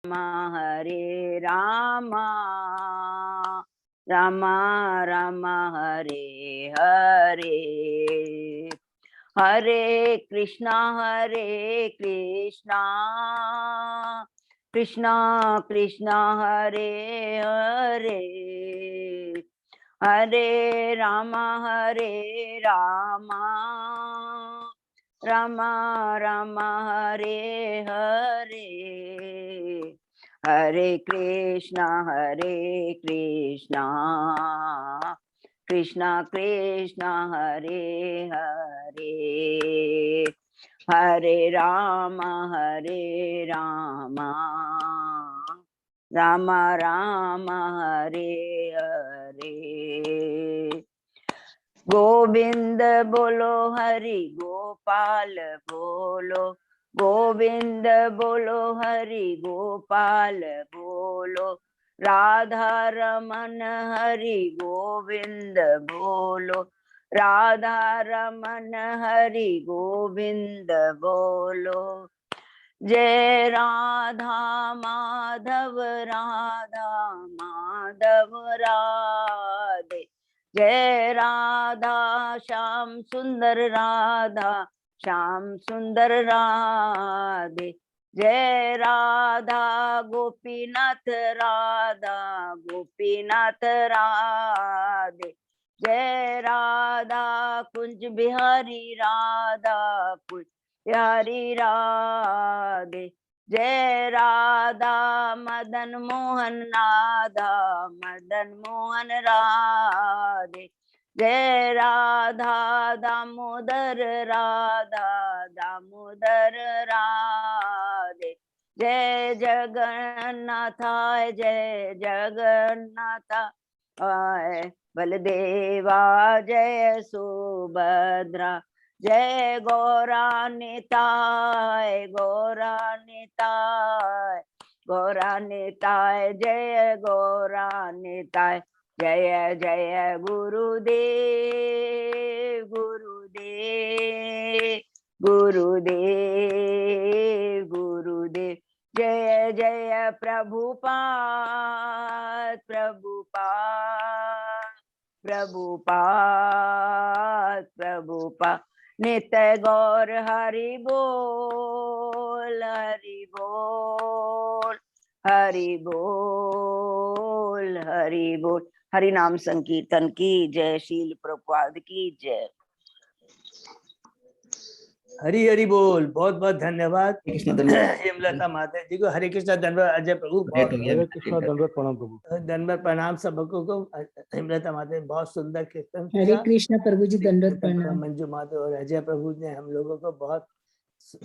हरे राम राम राम हरे हरे, हरे कृष्णा कृष्णा कृष्णा हरे हरे, हरे राम राम राम हरे हरे, हरे कृष्णा कृष्णा कृष्णा हरे हरे, हरे राम राम राम हरे हरे, गोविंद बोलो हरि गोपाल बोलो, गोविंद बोलो हरि गोपाल बोलो, राधा रमन हरि गोविंद बोलो, राधा रमन हरि गोविंद बोलो, जय राधा माधव राधे, जय राधा श्याम सुंदर राधे, जय राधा गोपीनाथ राधे, जय राधा कुंज बिहारी कुंज बिहारी राधे, जय राधा मदन मोहन राधे, जय राधा दामोदर राधे, जय जगन्नाथाय बलदेवा जय सुभद्रा, जय गौरानिताय जय गौरानिताय, जय जय गुरुदेव गुरुदेव, जय जय प्रभुपाद नित्य गौर हरि बोल हरि नाम संकीर्तन की जय, शील प्रभुपाद की जय। हरि हरि बोल। बहुत बहुत धन्यवाद हेमलता माता जी को। हरे कृष्णा धन्यवाद अजय प्रभु। हरे कृष्णा धन्यवाद प्रणाम प्रभु। धन्यवाद प्रणाम सबको को। हेमलता माता ने बहुत सुंदर कीर्तन किया। हरे कृष्णा प्रभु जी धन्यवाद प्रणाम। मंजू माता और अजय प्रभु ने हम लोगों को बहुत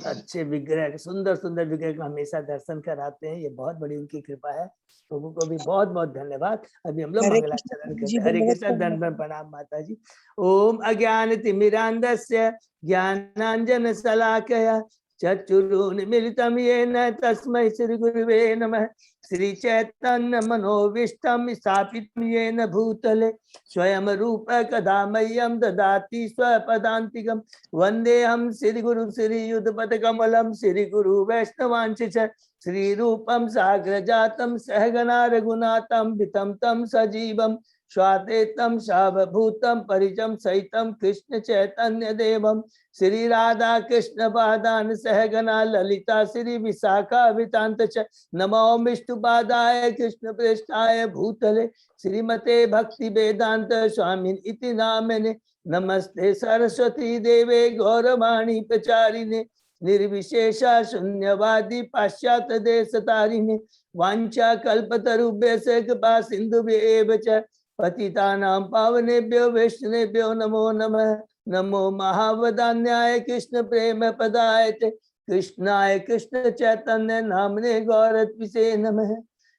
अच्छे विग्रह, सुंदर सुंदर विग्रह को हमेशा दर्शन कराते हैं। ये बहुत बड़ी उनकी कृपा है। प्रभु को भी बहुत बहुत धन्यवाद। अभी हम लोग मंगलाचरण करते हैं। हरे कृष्णा धन्यवाद प्रणाम माता जी। ओम अज्ञान तिमिरांधस्य ज्ञानांजन शलाकया चक्षुरुन्मीलितं येन तस्मै श्री गुरुवे नमः। श्री चैतन्य मनोविष्टं स्थापितं येन भूतले स्वयं रूप कदा मह्यं ददाति स्वपदान्तिकं। वन्देऽहं श्री गुरु श्री युगपदकमलं श्री गुरु वैष्णवांश्च श्री रूपं साग्रजातं सहगना रघुनाथान्वितं तं सजीवं स्वाद्वैतं सावभूतं परिजं सहितं कृष्ण चैतन्य देवं श्री राधा कृष्ण पादान सहगना ललिता श्री विशाखान्वितांश्च च नमो विष्णुपादाय कृष्ण प्रेष्ठाय भूतले श्रीमते भक्ति वेदांत स्वामिन इति नामने। नमस्ते सरस्वती देवे गौरवाणी प्रचारिणे निर्विशेषा शून्यवादी पाश्चात्य देश तारिणे वांछा कल्पतरुभ्यश्च कृपा सिन्धुभ्येव च पतितानां पावनेभ्यो वैष्णवेभ्यो नमो नमः। नमो महावदान्याय कृष्ण प्रेम पदाय कृष्णाय कृष्ण चैतन्य नामने गौरत्विषे नमः।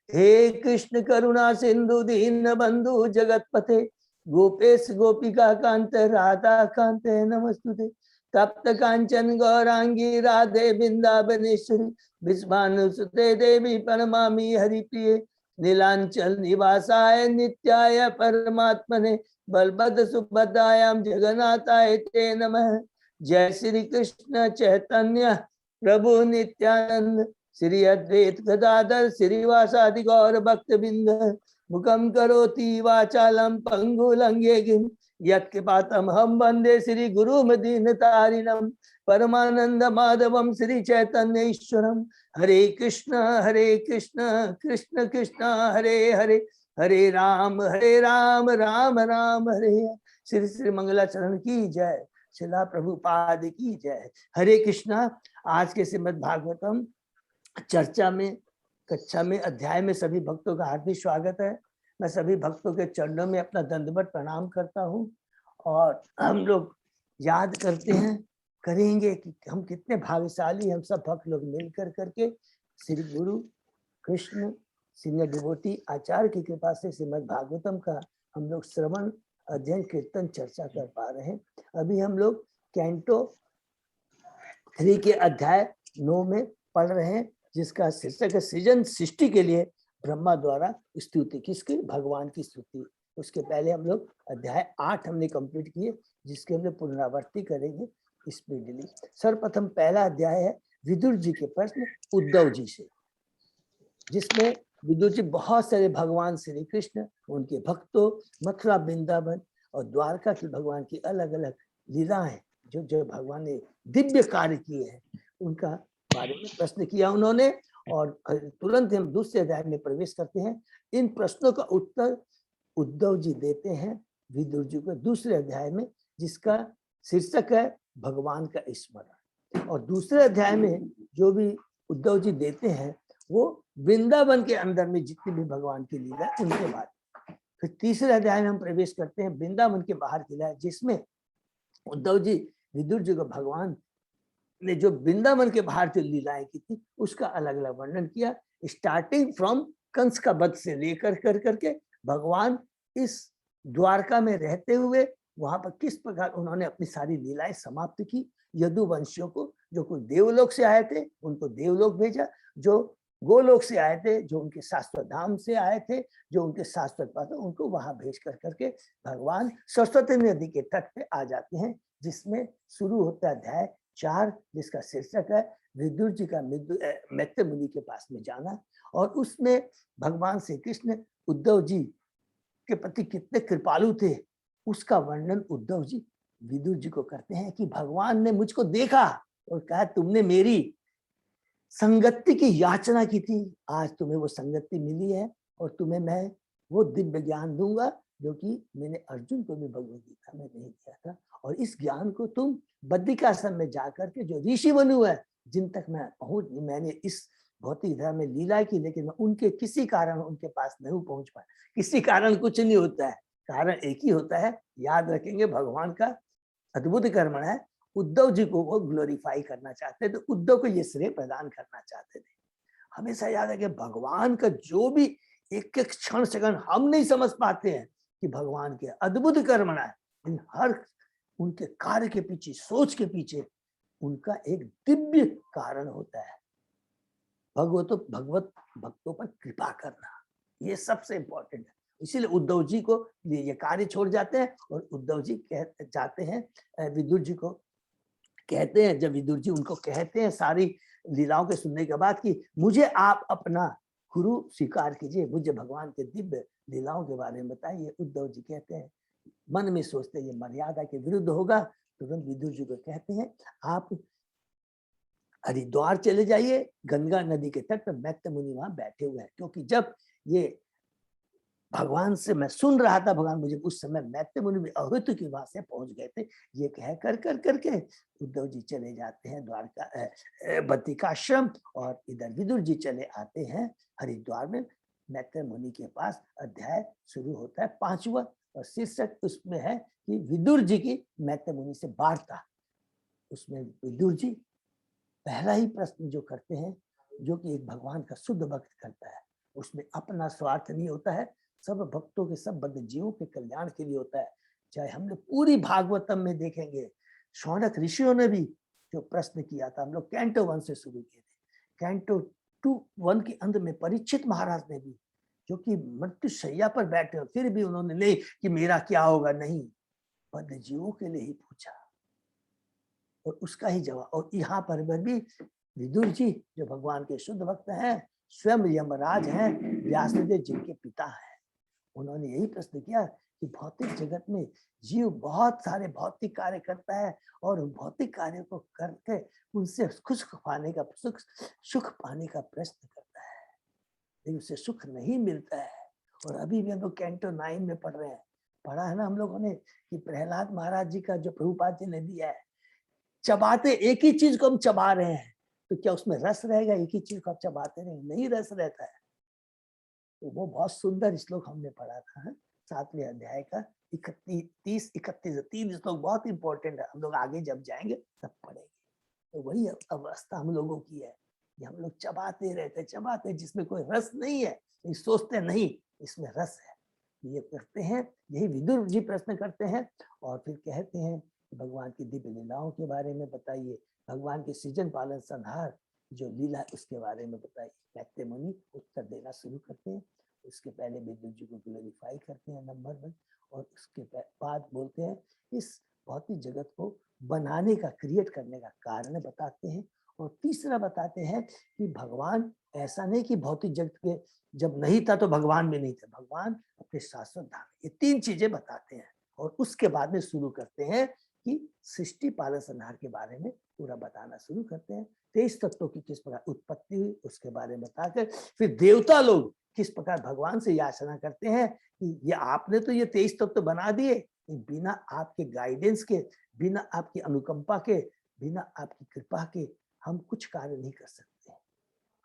हे कृष्ण करुणा सिंधु दीन बंधु जगतपते गोपेश गोपिका कांत राधा कांत नमस्तुते। तप्त कांचन गौरांगी राधे वृंदावनेश्वरी विश्वानुसुते देवी प्रणमामि हरिप्रिये। नीलांचल निवासाय नित्याय परमात्मने बलभद्र सुभद्रायां जगन्नाथाय ते नमः। जय श्री कृष्ण चैतन्य प्रभु नित्यानंद श्री अद्वैत गदाधर श्रीवासादि गौर भक्त बिंद मुखम करोति वाचालम पंगुलंगे गिम यत्कृपातम हम वंदे श्री गुरु दीन तारिणम परमानंद माधवम श्री चैतन्य ईश्वरम। हरे कृष्ण कृष्ण कृष्ण हरे हरे हरे राम राम राम हरे हरे। श्री श्री मंगलाचरण की जय, शिला प्रभुपाद की जय। हरे कृष्णा। आज के श्रीमद् भागवतम चर्चा में कक्षा में अध्याय में सभी भक्तों का हार्दिक स्वागत है। मैं सभी भक्तों के चरणों में अपना दंडवत प्रणाम करता हूँ और हम लोग याद करते हैं करेंगे कि हम कितने भाग्यशाली, हम सब भक्त लोग मिलकर करके श्री गुरु कृष्ण सीनियर डिवोटी आचार्य की कृपा से श्रीमद् भागवतम का हम लोग श्रवण अध्ययन कीर्तन चर्चा कर पा रहे हैं। अभी हम लोग कैंटो 3 के अध्याय 9 में पढ़ रहे हैं, जिसका शीर्षक है सृजन सृष्टि के लिए ब्रह्मा द्वारा स्तुति। किसकी? भगवान की स्तुति। उसके पहले हम लोग अध्याय 8 हमने कंप्लीट किए, जिसके हम लोग पुनरावृत्ति करेंगे स्पीडली। सर्वप्रथम पहला अध्याय है विदुर जी के प्रश्न उद्धव जी से, जिसमें विदुर जी बहुत सारे भगवान श्री कृष्ण, उनके भक्तों, मथुरा वृंदावन और द्वारका की भगवान की अलग अलग लीलाएं जो जो भगवान ने दिव्य कार्य किए हैं उनका बारे में प्रश्न किया उन्होंने। और तुरंत हम दूसरे अध्याय में प्रवेश करते हैं। इन प्रश्नों का उत्तर उद्धव जी देते हैं विदुर जी को दूसरे अध्याय में, जिसका शीर्षक है भगवान का स्मरण। और दूसरे अध्याय में जो भी उद्धव जी देते हैं वो वृंदावन के अंदर में जितनी भी भगवान की लीला उनके बारे। फिर तीसरे अध्याय में हम प्रवेश करते हैं वृंदावन के बाहर की लीला, जिसमें उद्धव जी विदुर जी को भगवान ने जो वृंदावन के बाहर जो लीलाएं की थी उसका अलग अलग वर्णन किया, स्टार्टिंग फ्रॉम कंस का वध से लेकर कर करके भगवान इस द्वारका में रहते हुए वहां पर किस प्रकार उन्होंने अपनी सारी लीलाएं समाप्त की। यदुवंशियों को, जो कोई देवलोक से आए थे उनको देवलोक भेजा, जो गोलोक से आए थे, जो उनके शाश्वत धाम से आए थे, जो उनके शाश्वत पास उनको वहां भेज कर करके भगवान सरस्वती नदी के तट पे आ जाते हैं, जिसमें शुरू होता है अध्याय 4, जिसका शीर्षक है विदुर जी का मैत्रेय मुनि के पास में जाना। और उसमें भगवान श्री कृष्ण उद्धव जी के प्रति कितने कृपालु थे उसका वर्णन उद्धव जी विदुर जी को करते हैं कि भगवान ने मुझको देखा और कहा तुमने मेरी संगति की याचना की थी, आज तुम्हें वो संगति मिली है और तुम्हें मैं वो दिव्य ज्ञान दूंगा जो कि मैंने अर्जुन को भी भगवद गीता में नहीं दिया था। और इस ज्ञान को तुम बद्रिकाश्रम में जाकर के जो ऋषि बनु है, जिन तक मैं पहुंच, मैंने इस भौतिक धर्म में लीला की, लेकिन मैं उनके किसी कारण उनके पास नहीं पहुंच पाया। किसी कारण कुछ नहीं होता है, कारण एक ही होता है, याद रखेंगे भगवान का अद्भुत कर्म है। उद्धव जी को वो ग्लोरीफाई करना चाहते थे, तो उद्धव को ये श्रेय प्रदान करना चाहते थे। हमेशा याद है कि भगवान का जो भी एक एक क्षण सेकंड हम नहीं समझ पाते हैं कि भगवान के अद्भुत कर्म है, इन हर उनके कार्य के पीछे, सोच के पीछे उनका एक दिव्य कारण होता है। भगवत भक्तों पर कृपा करना, ये सबसे इंपॉर्टेंट है। इसीलिए उद्धव जी को ये कार्य छोड़ जाते हैं और उद्धव जी जाते हैं विदुर जी को कहते हैं, जब विदुर जी उनको कहते हैं सारी लीलाओं के सुनने के बाद कि मुझे आप अपना गुरु स्वीकार कीजिए, मुझे भगवान के दिव्य लीलाओं के बारे में बताइए। उद्धव जी कहते हैं, मन में सोचते ये मर्यादा के विरुद्ध होगा, तुरंत विदुर जी को कहते हैं आप हरिद्वार चले जाइए, गंगा नदी के तट पर मैत्रेय मुनि वहां बैठे हुए हैं। क्योंकि जब ये भगवान से मैं सुन रहा था, भगवान मुझे उस समय मैत्रेय मुनि भी अहृत की वहां से पहुंच गए थे। ये कह कर करके उद्धव जी चले जाते हैं द्वारका बद्रिकाश्रम, और इधर विदुर जी चले आते हैं हरिद्वार में मैत्रेय मुनि के पास। अध्याय शुरू होता है 5वां और शीर्षक उसमें है कि विदुर जी की मैत्रेय मुनि से वार्ता। उसमें विदुर जी पहला ही प्रश्न जो करते हैं, जो कि एक भगवान का शुद्ध भक्त करता है, उसमें अपना स्वार्थ नहीं होता है, सब भक्तों के, सब बद्ध जीवों के कल्याण के लिए होता है। चाहे हम लोग पूरी भागवतम में देखेंगे, शौनक ऋषियों ने भी जो प्रश्न किया था, हम लोग कैंटो 1 से शुरू किए थे, कैंटो 1 के अंत में परीक्षित महाराज ने भी, जो कि मृत्यु शैया पर बैठे हो, फिर भी उन्होंने नहीं कि मेरा क्या होगा, नहीं, बद्ध जीवों के लिए ही पूछा और उसका ही जवाब। और यहाँ पर भी विदुर जी जो भगवान के शुद्ध भक्त हैं, स्वयं यमराज हैं, व्यासदेव जिनके पिता हैं, उन्होंने यही प्रश्न किया कि भौतिक जगत में जीव बहुत सारे भौतिक कार्य करता है और उन भौतिक कार्यों को करके उनसे सुख पाने का सुख पाने का प्रयत्न करता है, लेकिन उसे सुख नहीं मिलता है। और अभी भी हम लोग कैंटो 9 में पढ़ रहे हैं, पढ़ा है ना हम लोगों ने कि प्रहलाद महाराज जी का जो प्रभुपाद जी ने दिया है, चबाते एक ही चीज को हम चबा रहे हैं, तो क्या उसमें रस रहेगा? एक ही चीज को आप चबाते रहे, नहीं रस रहता है। तो वो बहुत सुंदर श्लोक हमने पढ़ा था 7वें अध्याय का 31, 31 3 श्लोक बहुत इंपॉर्टेंट है, हम लोग आगे जब जाएंगे तब पढ़ेंगे। तो वही अवस्था हम लोगों की है कि हम लोग चबाते रहते चबाते, जिसमें कोई रस नहीं है, सोचते नहीं इसमें रस है, ये करते हैं। यही विदुर जी प्रश्न करते हैं और फिर कहते हैं भगवान की दिव्य लीलाओं के बारे में बताइए, भगवान के सृजन पालन संहार जो लीला उसके बारे में बताइए। मैत्रेय मुनि उत्तर देना शुरू करते हैं। उसके पहले विदुर जी को ग्लोरीफाई करते हैं नंबर 1, और उसके बाद बोलते हैं इस भौतिक जगत को बनाने का, क्रिएट करने का कारण बताते हैं। और तीसरा बताते हैं कि भगवान ऐसा नहीं कि भौतिक जगत के जब नहीं था तो भगवान भी नहीं थे, भगवान अपने शाश्वत धाम, ये 3 चीजें बताते हैं। और उसके बाद में शुरू करते हैं कि सृष्टि पालन संहार के बारे में पूरा बताना शुरू करते हैं। 23 तत्वों की किस प्रकार उत्पत्ति हुई उसके बारे में बताकर फिर देवता लोग किस प्रकार भगवान से याचना करते हैं कि ये आपने तो ये 23 तत्व बना दिए, बिना आपके गाइडेंस के, बिना आपकी अनुकंपा के, बिना आपकी कृपा के हम कुछ कार्य नहीं कर सकते।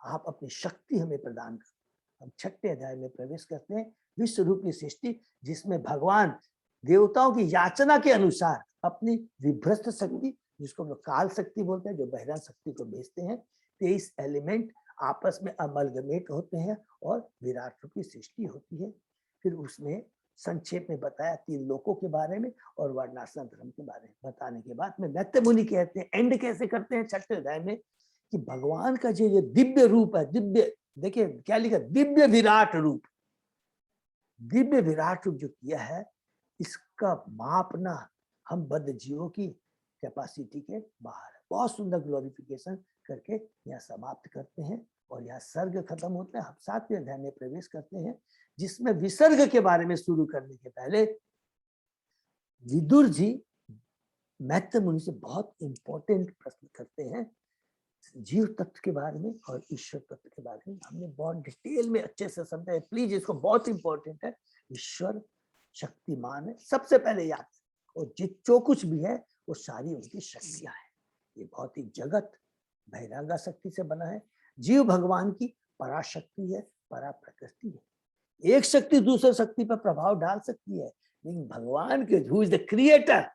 आप अपनी शक्ति हमें प्रदान करो। हम 6ठे अध्याय में प्रवेश करते हैं, विश्व रूपी सृष्टि, जिसमें भगवान देवताओं की याचना के अनुसार अपनी विभ्रष्ट शक्ति, जिसको हम लोग काल शक्ति बोलते हैं, जो बहिरान शक्ति को भेजते हैं, 23 एलिमेंट आपस में अमलगमेट होते हैं और विराट रूपी सृष्टि होती है। फिर उसमें संक्षेप में बताया 3 लोकों के बारे में और वर्णाश्रम धर्म के बारे में बताने के बाद में मैत्रेय मुनि कहते हैं, एंड कैसे करते हैं 6ठे अध्याय में, कि भगवान का जो ये दिव्य रूप है, दिव्य, देखिए क्या लिखा, दिव्य विराट रूप, दिव्य विराट रूप जो किया है, इसका मापना हम बद्ध जीवों की कैपेसिटी के बाहर है। बहुत सुंदर ग्लोरिफिकेशन करके यहाँ समाप्त करते हैं और यहाँ सर्ग खत्म होता है। हम 7वें अध्याय में प्रवेश करते हैं, जिसमें विसर्ग के बारे में शुरू करने के पहले विदुर जी मैत्रेय मुनि से बहुत इंपॉर्टेंट प्रश्न करते हैं जीव तत्व के बारे में और ईश्वर तत्व के बारे में। हमने बहुत डिटेल में अच्छे से समझा है, प्लीज इसको, बहुत इंपॉर्टेंट है। ईश्वर शक्तिमान है, सबसे पहले याद, और जो कुछ भी है वो सारी उनकी शक्तियां हैं। ये भौतिक जगत बहिरंगा शक्ति से बना है, जीव भगवान की पराशक्ति है, परा प्रकृति है। एक शक्ति दूसरे शक्ति पर प्रभाव डाल सकती है, लेकिन भगवान के हु इज द क्रिएटर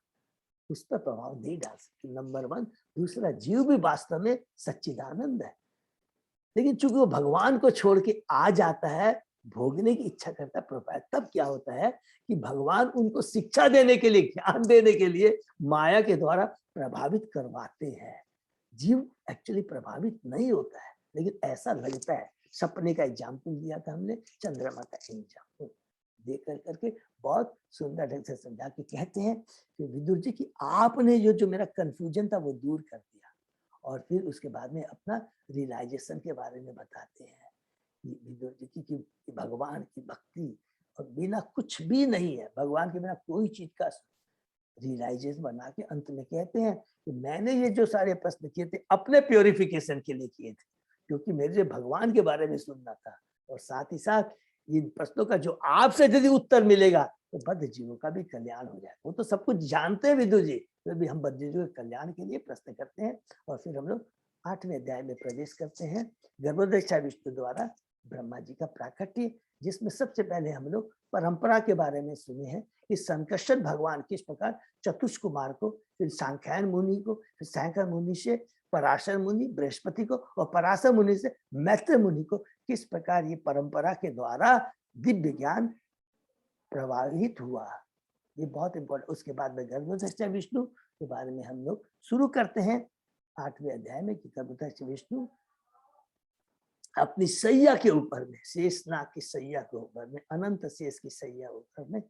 उस पर प्रभाव नहीं डाल सकती, नंबर 1। दूसरा, जीव भी वास्तव में सच्चिदानंद है, लेकिन चूंकि वो भगवान को छोड़ के आ जाता है, भोगने की इच्छा करता है, तब क्या होता है कि भगवान उनको शिक्षा देने के लिए, ज्ञान देने के लिए माया के द्वारा प्रभावित करवाते हैं। जीव एक्चुअली प्रभावित नहीं होता है, लेकिन ऐसा लगता है। सपने का एग्जाम्पल दिया था हमने, चंद्रमा का एग्जाम्पल दे करके बहुत सुंदर ढंग से समझा के कहते हैं कि विदुर जी की आपने जो मेरा कंफ्यूजन था वो दूर कर दिया। और फिर उसके बाद में अपना रियलाइजेशन के बारे में बताते हैं विदुर जी की भगवान की भक्ति और बिना कुछ भी नहीं है, भगवान के बिना कोई चीज का रियलाइजेशन बना के अंत में कहते हैं कि मैंने ये जो सारे प्रश्न किए थे अपने प्योरिफिकेशन के लिए किए थे, क्योंकि मेरे भगवान के बारे में सुनना था, और साथ ही साथ इन प्रश्नों का जो आपसे यदि उत्तर मिलेगा तो बद्ध जीवों का भी कल्याण हो जाए। वो तो सब कुछ जानते हैं विदुर जी, फिर भी हम बद्ध जीवों के कल्याण के लिए प्रश्न करते हैं। और फिर हम लोग 8वें अध्याय में प्रवेश करते हैं, गर्भोदय विष्णु द्वारा ब्रह्मा जी का प्राकट्य, जिसमें सबसे पहले हम लोग परंपरा के बारे में सुने हैं कि संकर्षण भगवान किस प्रकार चतुष कुमार को, फिर सांख्यायन मुनि को, फिर सांख्य मुनि से पराशर मुनि, बृहस्पति को, और पराशर मुनि से मैत्रेय मुनि को किस प्रकार ये परंपरा के द्वारा दिव्य ज्ञान प्रवाहित हुआ, ये बहुत इंपॉर्टेंट। उसके बाद में गर्भोदय विष्णु के बारे में हम लोग शुरू करते हैं 8वें अध्याय में कि गर्भोदय विष्णु अपनी सैया के ऊपर में, शेषनाग की सैया के ऊपर में, अनंत शेष की सैया ऊपर में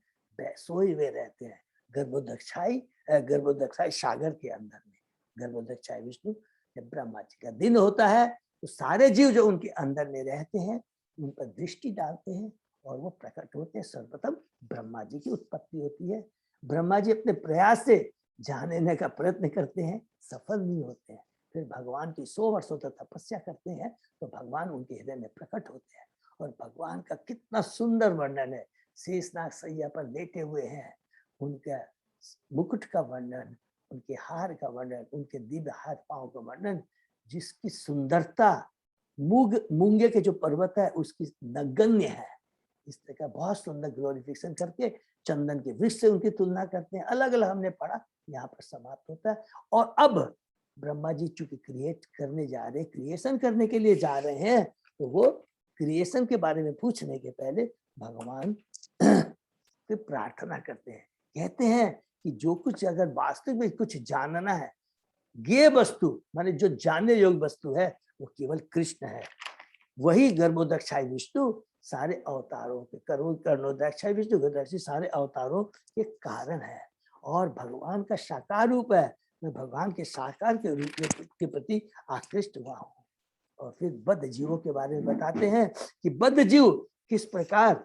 सोए हुए रहते हैं गर्भोदक्षाई सागर के अंदर में। गर्भोदक्षाई विष्णु जब ब्रह्मा जी का दिन होता है तो सारे जीव जो उनके अंदर में रहते हैं उन पर दृष्टि डालते हैं और वो प्रकट होते हैं। सर्वप्रथम ब्रह्मा जी की उत्पत्ति होती है। ब्रह्मा जी अपने प्रयास से जानने का प्रयत्न करते हैं, सफल नहीं होते हैं। फिर भगवान की 100 वर्षों तक तपस्या करते हैं तो भगवान उनके हृदय में प्रकट होते हैं। और भगवान का कितना सुंदर वर्णन है। शेषनाग सैया पर लेटे हुए हैं, उनका मुकुट का वर्णन, उनके हार का वर्णन, उनके दिव्य हाथ पांव का वर्णन, जिसकी सुंदरता मूंगे के जो पर्वत है उसकी नगण्य है। इस तरह का बहुत सुंदर ग्लोरिफिकेशन करके चंदन के वृक्ष से उनकी तुलना करते हैं। अलग अलग हमने पढ़ा, यहाँ पर समाप्त होता है। और अब ब्रह्मा जी चूंकि क्रिएट करने जा रहे, क्रिएशन करने के लिए जा रहे हैं, तो वो क्रिएशन के बारे में पूछने के पहले भगवान से प्रार्थना करते हैं। कहते हैं कि जो कुछ अगर वास्तविक में कुछ जानना है, ज्ञेय वस्तु माने जो जानने योग्य वस्तु है वो केवल कृष्ण है। वही गर्भोदक्षाय विष्णु सारे अवतारों के कर्णोदक्षाय विष्णु गर्भोदक्षाय सारे अवतारों के कारण है। और भगवान का साकार रूप है। मैं भगवान के साकार के रूप के प्रति आकृष्ट हुआ हूँ। और फिर बद्ध जीवों के बारे में बताते हैं कि बद्ध जीव किस प्रकार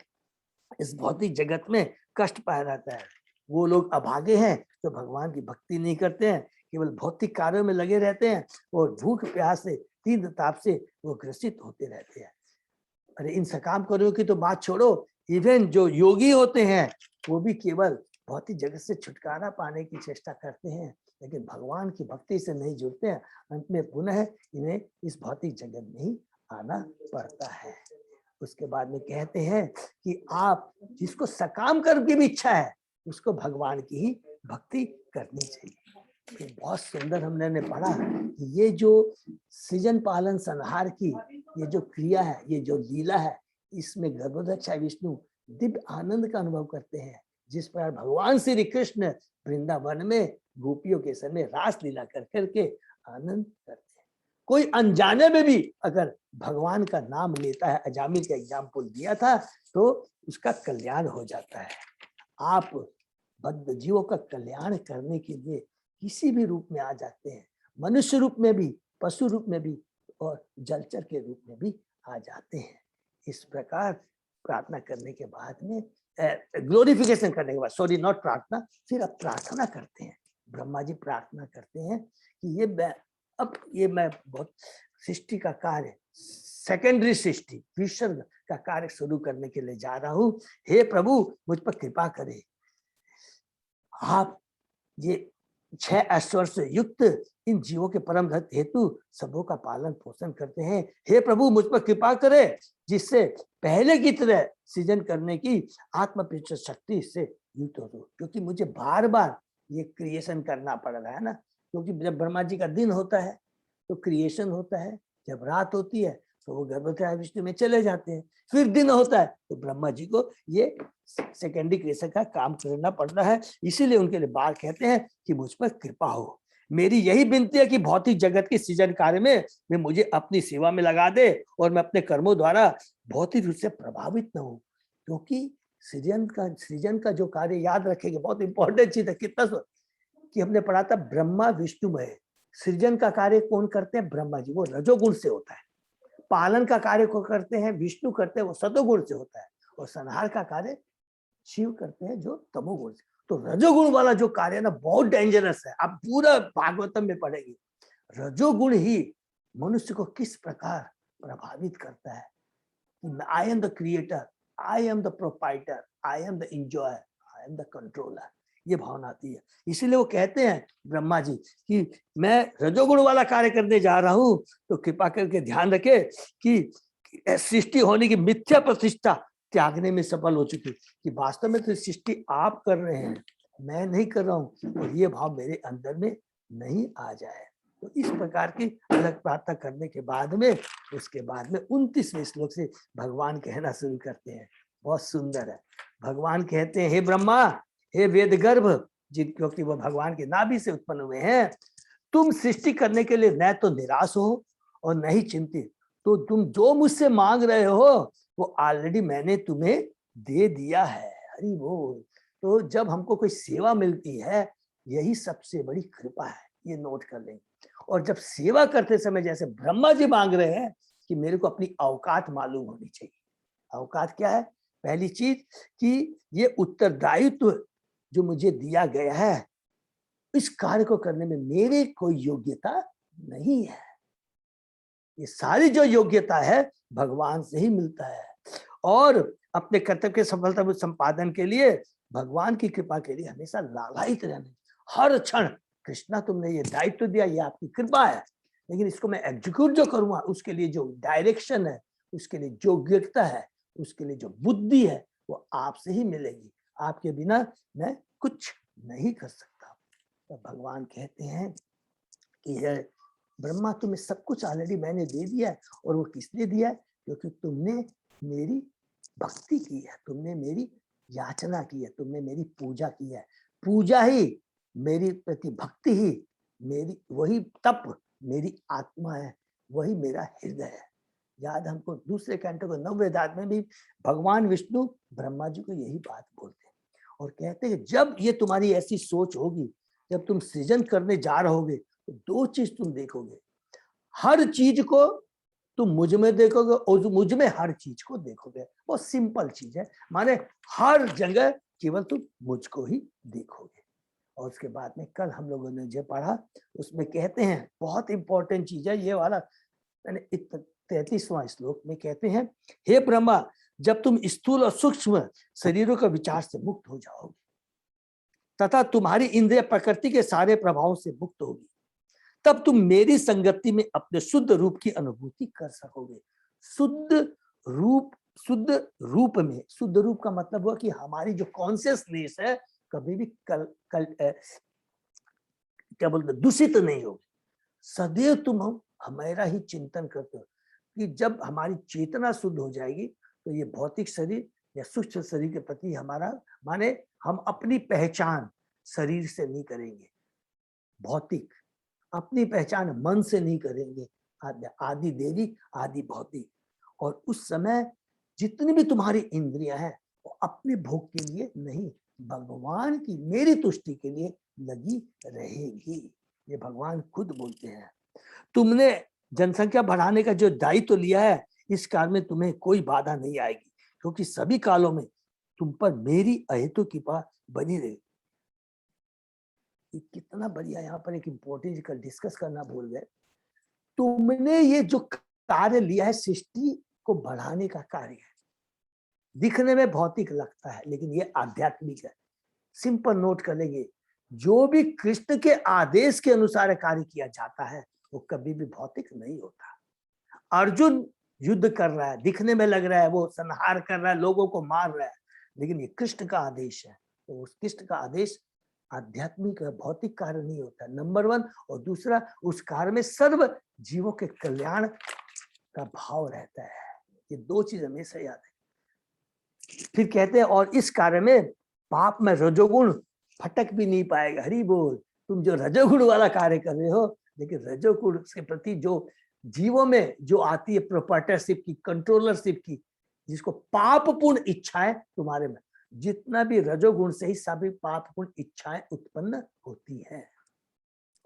इस भौतिक जगत में कष्ट पाया जाता है। वो लोग अभागे हैं जो भगवान की भक्ति नहीं करते हैं, केवल भौतिक कार्यों में लगे रहते हैं और भूख प्यास से तीव्र ताप से वो ग्रसित होते रहते हैं। अरे इन सकाम कर्मों की तो बात छोड़ो, इवन जो योगी होते हैं वो भी केवल भौतिक जगत से छुटकारा पाने की चेष्टा करते हैं, लेकिन भगवान की भक्ति से नहीं जुड़ते हैं। अंत में पुनः इन्हें इस भौतिक जगत में ही आना पड़ता है। उसके बाद में कहते हैं कि आप जिसको सकाम कर्म की भी इच्छा है उसको भगवान की ही भक्ति करनी चाहिए। फिर बहुत सुंदर हमने पढ़ा कि ये जो सृजन पालन संहार की ये जो क्रिया है, ये जो लीला है, इसमें गर्भोदक्षाय विष्णु दिव्य आनंद का अनुभव करते हैं। जिस प्रकार भगवान श्री कृष्ण वृंदावन में गोपियों के समय रास लीला कर करके आनंद करते हैं। कोई अनजाने में भी अगर भगवान का नाम लेता है, अजामिल का एग्जाम्पल दिया था, तो उसका कल्याण हो जाता है। आप बद्ध जीवों का कल्याण करने के लिए किसी भी रूप में आ जाते हैं, मनुष्य रूप में भी, पशु रूप में भी और जलचर के रूप में भी आ जाते हैं। इस प्रकार प्रार्थना करने के बाद में ग्लोरिफिकेशन करने के बाद, सॉरी नॉट प्रार्थना, फिर अब प्रार्थना करते हैं। ब्रह्मा जी प्रार्थना करते हैं कि ये मैं बहुत सृष्टि का कार्य, सेकेंडरी सृष्टि विसर्ग का कार्य शुरू करने के लिए जा रहा हूं। हे प्रभु मुझ पर कृपा करें। आप ये 6 ऐश्वर्य से युक्त इन जीवों के परम भक्त हेतु सबों का पालन पोषण करते हैं। हे प्रभु मुझ पर कृपा करे जिससे पहले की तरह सृजन करने की आत्मप्रतिष्ठ शक्ति से युक्त हो। क्योंकि मुझे बार बार ये क्रिएशन करना पड़ रहा है ना, क्योंकि जब ब्रह्मा जी का दिन होता है तो क्रिएशन होता है, जब रात होती है तो वो गर्भोदक्षाय विष्णु में चले जाते हैं, फिर दिन होता है तो ब्रह्मा जी को ये सेकेंडरी क्रिएशन का काम करना पड़ता है। इसीलिए उनके लिए बार कहते हैं कि मुझ पर कृपा हो। मेरी यही विनती है कि भौतिक जगत के सृजन कार्य में वे मुझे अपनी सेवा में लगा दे और मैं अपने कर्मों द्वारा भौतिक रूप से प्रभावित न हूँ। क्योंकि सृजन का जो कार्य याद रखेंगे, बहुत इंपॉर्टेंट चीज है। कितना कि हमने पढ़ा था ब्रह्मा विष्णुमय। सृजन का कार्य कौन करते हैं? ब्रह्मा जी, वो रजोगुण से होता है। पालन का कार्य को करते हैं विष्णु, करते हैं वो सतोगुण से होता है। और संहार का कार्य शिव करते हैं जो तमोगुण से। तो रजोगुण वाला जो कार्य है ना, बहुत डेंजरस है। आप पूरा भागवतम में पढ़ेंगे रजोगुण ही मनुष्य को किस प्रकार प्रभावित करता है। I am the creator, I am the proprietor, I am the enjoyer, I am the controller, ये भावना आती है। इसीलिए वो कहते हैं ब्रह्मा जी कि मैं रजोगुण वाला कार्य करने जा रहा हूं, तो कृपा करके ध्यान रखे कि सृष्टि होने की मिथ्या प्रतिष्ठा त्यागने में सफल हो चुकी, कि वास्तव में तो सृष्टि आप कर रहे हैं, मैं नहीं कर रहा हूं, और ये भाव मेरे अंदर में नहीं आ जाए। तो इस प्रकार की अलग प्रार्थना करने के बाद में, उसके बाद में 29वें श्लोक से भगवान कहना शुरू करते हैं। बहुत सुंदर है। भगवान कहते हैं, हे ब्रह्मा, हे वेद गर्भ, क्योंकि वो भगवान के नाभि से उत्पन्न हुए हैं, तुम सृष्टि करने के लिए न तो निराश हो और न ही चिंतित। तो तुम जो मुझसे मांग रहे हो वो ऑलरेडी मैंने तुम्हें दे दिया है। हरि बोल। तो जब हमको कोई सेवा मिलती है, यही सबसे बड़ी कृपा है, ये नोट कर लेंगे। और जब सेवा करते समय जैसे ब्रह्मा जी मांग रहे हैं कि मेरे को अपनी औकात मालूम होनी चाहिए। औकात क्या है? पहली चीज कि ये उत्तरदायित्व जो मुझे दिया गया है, इस कार्य को करने में मेरी कोई योग्यता नहीं है। ये सारी जो योग्यता है भगवान से ही मिलता है। और अपने कर्तव्य के सफलता संपादन के लिए भगवान की कृपा के लिए हमेशा लालायित रहना। हर क्षण कृष्णा तुमने ये दायित्व दिया, ये आपकी कृपा है, लेकिन इसको मैं एग्जीक्यूट जो करूंगा उसके लिए जो डायरेक्शन है, उसके लिए जो योग्यता है, उसके लिए जो बुद्धि है, वो आपसे ही मिलेगी। आपके बिना मैं कुछ नहीं कर सकता। तो भगवान कहते हैं कि है ब्रह्मा, तुम्हें सब कुछ ऑलरेडी मैंने दे दिया है। और वो किसने दिया है? क्योंकि तुमने मेरी भक्ति की है, तुमने मेरी याचना की है, तुमने मेरी पूजा की है। पूजा ही मेरी प्रति भक्ति ही मेरी, वही तप मेरी आत्मा है, वही मेरा हृदय है। याद हमको दूसरे कैंटो को नववेदात में भी भगवान विष्णु ब्रह्मा जी को यही बात बोलते हैं और कहते हैं जब ये तुम्हारी ऐसी सोच होगी, जब तुम सृजन करने जा रहोगे, तो दो चीज तुम देखोगे। हर चीज को तुम मुझ में देखोगे और मुझ में हर चीज को देखोगे। बहुत सिंपल चीज है, माने हर जगह केवल तुम मुझको ही देखोगे। और उसके बाद में कल हम लोगों ने जो पढ़ा उसमें कहते हैं, बहुत इंपॉर्टेंट चीज है ये वाला, मैंने 33वां श्लोक में कहते हैं, हे ब्रह्मा, जब तुम स्थूल और सूक्ष्म शरीरों के विचार से मुक्त हो जाओगे तथा तुम्हारी इंद्रिय प्रकृति के सारे प्रभावों से मुक्त होगी, तब तुम मेरी संगति में अपने शुद्ध रूप की अनुभूति कर सकोगे। शुद्ध रूप में, शुद्ध रूप का मतलब हुआ कि हमारी जो कॉन्शियसनेस है कभी भी क्या बोलते दूषित नहीं होगी। सदैव तुम हमारा ही चिंतन करते हो कि जब हमारी चेतना शुद्ध हो जाएगी तो ये भौतिक शरीर या सूक्ष्म शरीर के प्रति हमारा, माने हम अपनी पहचान शरीर से नहीं करेंगे, भौतिक अपनी पहचान मन से नहीं करेंगे, आदि देवी आदि भौतिक। और उस समय जितनी भी तुम्हारी इंद्रियां हैं वो अपने भोग के लिए नहीं, भगवान की मेरी तुष्टि के लिए लगी रहेगी। ये भगवान खुद बोलते हैं। तुमने जनसंख्या बढ़ाने का जो दायित्व लिया है, इस काल में तुम्हें कोई बाधा नहीं आएगी, क्योंकि सभी कालों में तुम पर मेरी अहेतु कृपा बनी रहेगी। कितना बढ़िया, यहाँ पर एक इम्पोर्टेंट कल डिस्कस करना भूल गए। तुमने ये जो कार्य लिया है सृष्टि को बढ़ाने का कार्य है, दिखने में भौतिक लगता है लेकिन ये आध्यात्मिक है। सिंपल नोट कर लेंगे, जो भी कृष्ण के आदेश के अनुसार कार्य किया जाता है वो कभी भी भौतिक नहीं होता। अर्जुन युद्ध कर रहा है, दिखने में लग रहा है वो संहार कर रहा है, लोगों को मार रहा है, लेकिन ये कृष्ण का आदेश है। तो उस कृष्ण का आदेश आध्यात्मिक भौतिक कार्य नहीं होता, नंबर 1। और दूसरा, उस कार्य में सर्व जीवों के कल्याण का भाव रहता है। ये दो चीज हमेशा याद है। फिर कहते हैं और इस कार्य में पाप में रजोगुण फटक भी नहीं पाएगा। हरि बोल। तुम जो रजोगुण वाला कार्य कर रहे हो, लेकिन रजोगुण के प्रति जो जीवों में जो आती है प्रोप्राइटरशिप की, कंट्रोलरशिप की, जिसको पापपूर्ण इच्छाएं तुम्हारे में, जितना भी रजोगुण से ही सभी पापपूर्ण इच्छाएं उत्पन्न होती हैं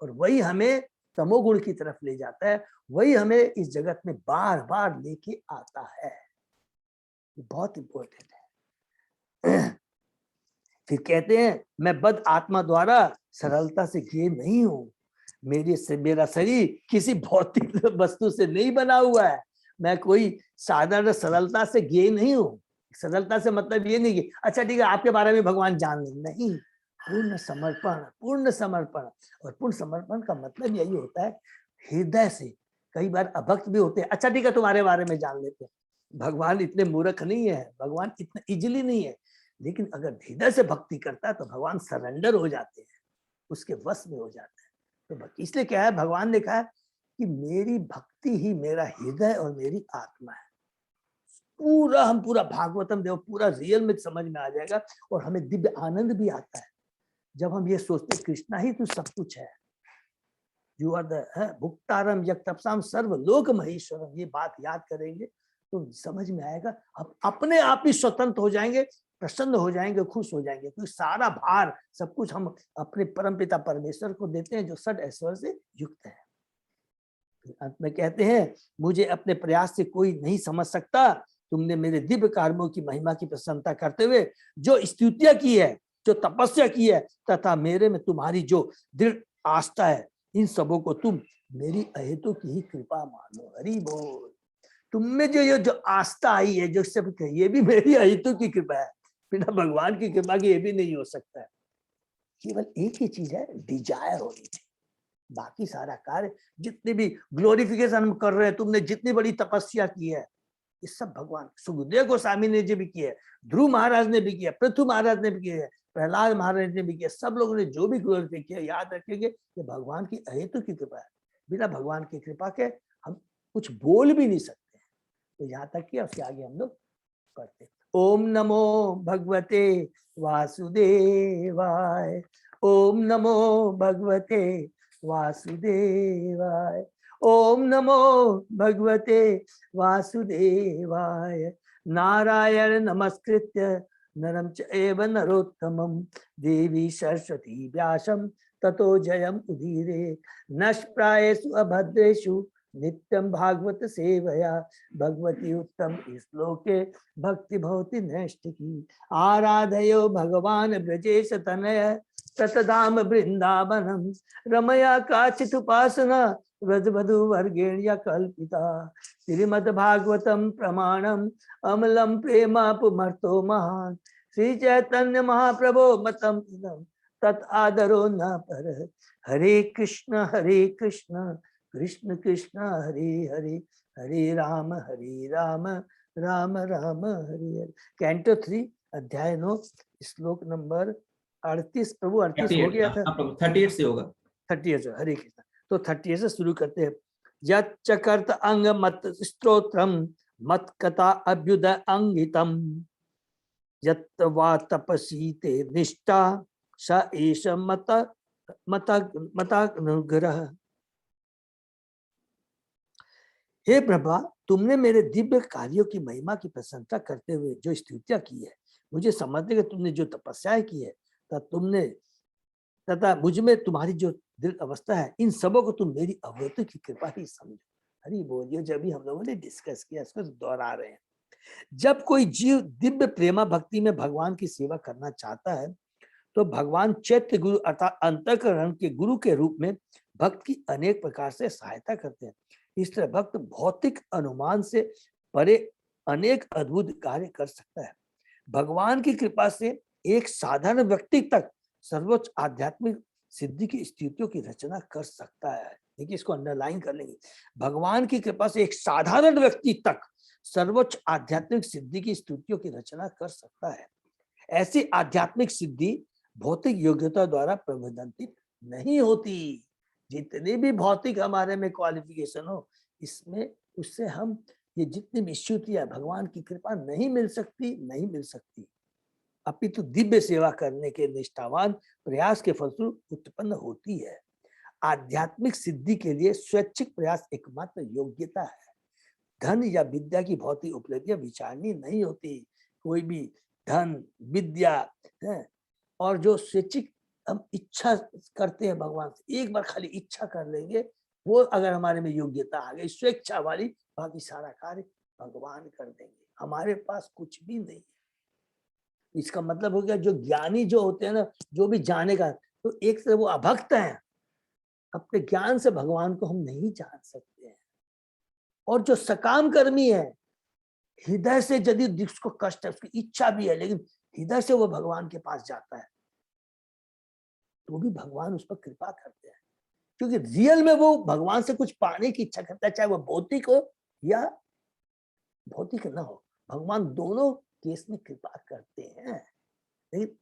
और वही हमें तमोगुण की तरफ ले जाता है, वही हमें इस जगत में बार बार लेके आता है। ये बहुत इंपॉर्टेंट है। फिर कहते हैं मैं बद आत्मा द्वारा सरलता से किए नहीं हूं। मेरा शरीर किसी भौतिक वस्तु से नहीं बना हुआ है। मैं कोई साधारण सरलता से गे नहीं हूं। सरलता से मतलब ये नहीं कि अच्छा ठीक है आपके बारे में भगवान जान ले, नहीं, पूर्ण समर्पण, पूर्ण समर्पण। और पूर्ण समर्पण का मतलब यही होता है हृदय से। कई बार अभक्त भी होते हैं, अच्छा ठीक है तुम्हारे बारे में जान लेते हैं। भगवान इतने मूर्ख नहीं है, भगवान इतना इजिली नहीं है, लेकिन अगर हृदय से भक्ति करता है तो भगवान सरेंडर हो जाते हैं, उसके वश में हो जाते हैं। तो इसलिए क्या है, भगवान ने कहा कि मेरी भक्ति ही मेरा हृदय और मेरी आत्मा है। हम पूरा भागवतम देव पूरा रियल में समझ में आ जाएगा और हमें दिव्य आनंद भी आता है जब हम ये सोचते कृष्णा ही तो सब कुछ है। यू आर द भुक्तारम यक्तपसाम सर्वलोक महेश्वरम। ये बात याद करेंगे तो समझ में आएगा, हम अपने आप ही स्वतंत्र हो जाएंगे, प्रसन्न हो जाएंगे, खुश हो जाएंगे, क्योंकि सारा भार सब कुछ हम अपने परमपिता परमेश्वर को देते हैं जो षड ऐश्वर्य से युक्त है। अंत में कहते हैं, मुझे अपने प्रयास से कोई नहीं समझ सकता। तुमने मेरे दिव्य कर्मों की महिमा की प्रशंसा करते हुए जो स्तुतियां की है, जो तपस्या की है, तथा मेरे में तुम्हारी जो दृढ़ आस्था है, इन सबों को तुम मेरी अहेतु की ही कृपा मानो। हरि बोल। तुम में जो ये जो आस्था आई है, जो सब, ये भी मेरी अहेतु की कृपा है। बिना भगवान की कृपा के ये भी नहीं हो सकता है। केवल एक ही चीज है, डिजायर होनी चाहिए। बाकी सारा कार्य, जितने भी ग्लोरिफिकेशन हम कर रहे हैं, तुमने जितनी बड़ी तपस्या की है, ये सब भगवान। सुखदेव गोस्वामी ने जो भी किया है, ध्रुव महाराज ने भी किया, पृथु महाराज ने भी किया है, प्रहलाद महाराज ने भी किया, सब लोगों ने जो भी ग्लोरीफाई किया, याद रखेंगे ये भगवान की अहेतु की कृपा है। बिना भगवान की कृपा के हम कुछ बोल भी नहीं सकते। तो यहाँ तक कि उसके आगे हम लोग पढ़ते। ओम नमो भगवते वासुदेवाय। ओम नमो भगवते वासुदेवाय। ओम नमो भगवते वासुदेवाय। नारायण नमस्कृत्य नरं चैव नरोत्तमं देवी सरस्वती व्यासं ततो जयम् उदीरे। नष्प्रायेषु अभद्रेषु नित्यं भागवत सेवया भगवती उत्तम श्लोके भक्ति भवति नैष्ठिकी। आराधयो भगवान ब्रजेश तनय ततधाम वृंदावनम रमया काचित् उपासना व्रजवधु वर्गेण्य कल्पिता। श्रीमद् भागवतम प्रमाणम अमलम प्रेमापुमर्तो महान। श्री चैतन्य महाप्रभो मतम इदं तत् आदरो न पर। हरे कृष्ण कृष्ण कृष्ण हरे हरे, हरे राम राम राम हरे हरे। कैंटो 3 अध्याय 9 श्लोक नंबर 38। प्रभु 38 हो गया था, 38 से होगा। 38 से। हरे कृष्ण। तो 38 से शुरू करते हैं। यच्चकर्त अंग मत स्तोत्रम मत कथा अभ्युदय अंगितम यत् वा तपसी ते निष्ठा स एष मतानुग्रह। हे प्रभा, तुमने मेरे दिव्य कार्यों की महिमा की प्रशंसा करते हुए जो स्तुतियां की है, मुझे समझने के तुमने जो तपस्याएं की है, तथा मुझ में तुम्हारी जो दिल अवस्था है, इन सबों को तुम मेरी अवैतु की कृपा ही समझो। हरि बोल। ये जब भी हम लोगों ने डिस्कस किया, इसको दोहरा रहे हैं। जब कोई जीव दिव्य प्रेमा भक्ति में भगवान की सेवा करना चाहता है, तो भगवान चैत्य गुरु अर्थात अंतःकरण के गुरु के रूप में भक्त की अनेक प्रकार से सहायता करते हैं। इस तरह भक्त भौतिक अनुमान से परे अनेक अद्भुत कार्य कर सकता है। भगवान की कृपा से एक साधारण व्यक्ति तक सर्वोच्च आध्यात्मिक सिद्धि की स्थितियों की रचना कर सकता है। देखिए, इसको अंडरलाइन कर लेंगे। भगवान की कृपा से एक साधारण व्यक्ति तक सर्वोच्च आध्यात्मिक सिद्धि की स्थितियों की रचना कर सकता है। ऐसी आध्यात्मिक सिद्धि भौतिक योग्यता द्वारा प्रबंधित नहीं होती। जितनी भी भौतिक हमारे में क्वालिफिकेशन हो, इसमें उससे हम ये जितनी भी स्तुतियां, भगवान की कृपा नहीं मिल सकती। अपितु दिव्य सेवा करने के निष्ठावान प्रयास के फलस्वरूप उत्पन्न होती है। आध्यात्मिक सिद्धि के लिए स्वैच्छिक प्रयास एकमात्र योग्यता है। धन या विद्या की भौतिक उपलब्धियां विचारनी नहीं होती। कोई भी धन, विद्या है, और जो स्वैच्छिक हम इच्छा करते हैं भगवान से, एक बार खाली इच्छा कर लेंगे, वो अगर हमारे में योग्यता आ गई स्वेच्छा वाली, बाकी सारा कार्य भगवान कर देंगे। हमारे पास कुछ भी नहीं है। इसका मतलब हो गया, जो ज्ञानी जो होते हैं ना, जो भी जानेगा, तो एक से वो अभक्त हैं। अपने ज्ञान से भगवान को हम नहीं जान सकते हैं। और जो सकाम कर्मी है, हृदय से यदि जिसको कष्ट है, उसकी इच्छा भी है, लेकिन हृदय से वो भगवान के पास जाता है, तो भी भगवान उस पर कृपा करते हैं। क्योंकि रियल में वो भगवान से कुछ पाने की इच्छा करता है, चाहे वो भौतिक हो या भौतिक न हो। भगवान दोनों केस में कृपा करते हैं, लेकिन